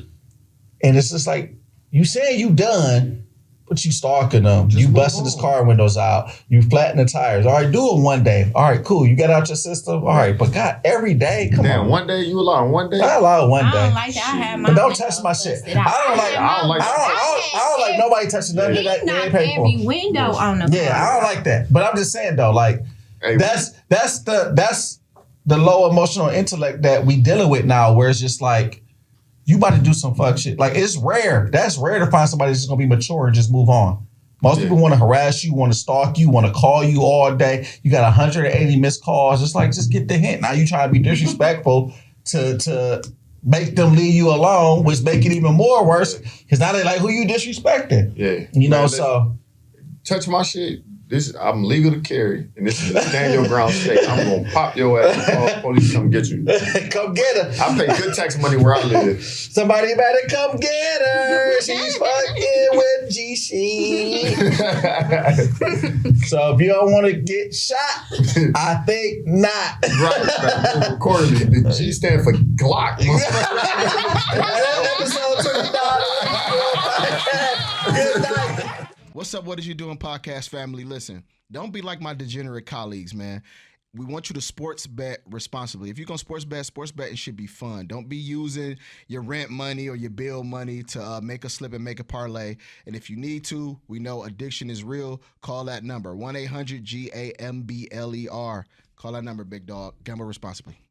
And it's just like, you saying you done, but you stalking them. You busting his car windows out. You flatten the tires. All right, do it one day. All right, cool. You get out your system. All right, but God, every day, come on. One day, you allow one day? I allow one day. I don't like that. I have my but don't touch my shit. I don't like nobody touching nothing that they ain't paid for. Every window on the Yeah, I don't like that. But I'm just saying though, like, that's the low emotional intellect that we dealing with now, where it's just like, you about to do some fuck shit. Like, it's rare. That's rare to find somebody that's just gonna be mature and just move on. Most people want to harass you, want to stalk you, want to call you all day. You got 180 missed calls. It's like, just get the hint. Now you trying to be disrespectful to make them leave you alone, which make it even more worse. Because now they like, who you disrespecting? Yeah. You know, so. Touch my shit. I'm legal to carry, and this is a stand your ground state. I'm gonna pop your ass and call the police come get you. Come get her. I pay good tax money where I live. Somebody better come get her. She's fucking with GC. So if you don't want to get shot, I think not. Right. We're recording it. The G stand for Glock. Episode 29. Good night. What's up, What Is You Doing podcast family? Listen, don't be like my degenerate colleagues, man. We want you to sports bet responsibly. If you're going to sports betting should be fun. Don't be using your rent money or your bill money to make a slip and make a parlay. And if you need to, we know addiction is real. Call that number, 1-800-GAMBLER. Call that number, big dog. Gamble responsibly.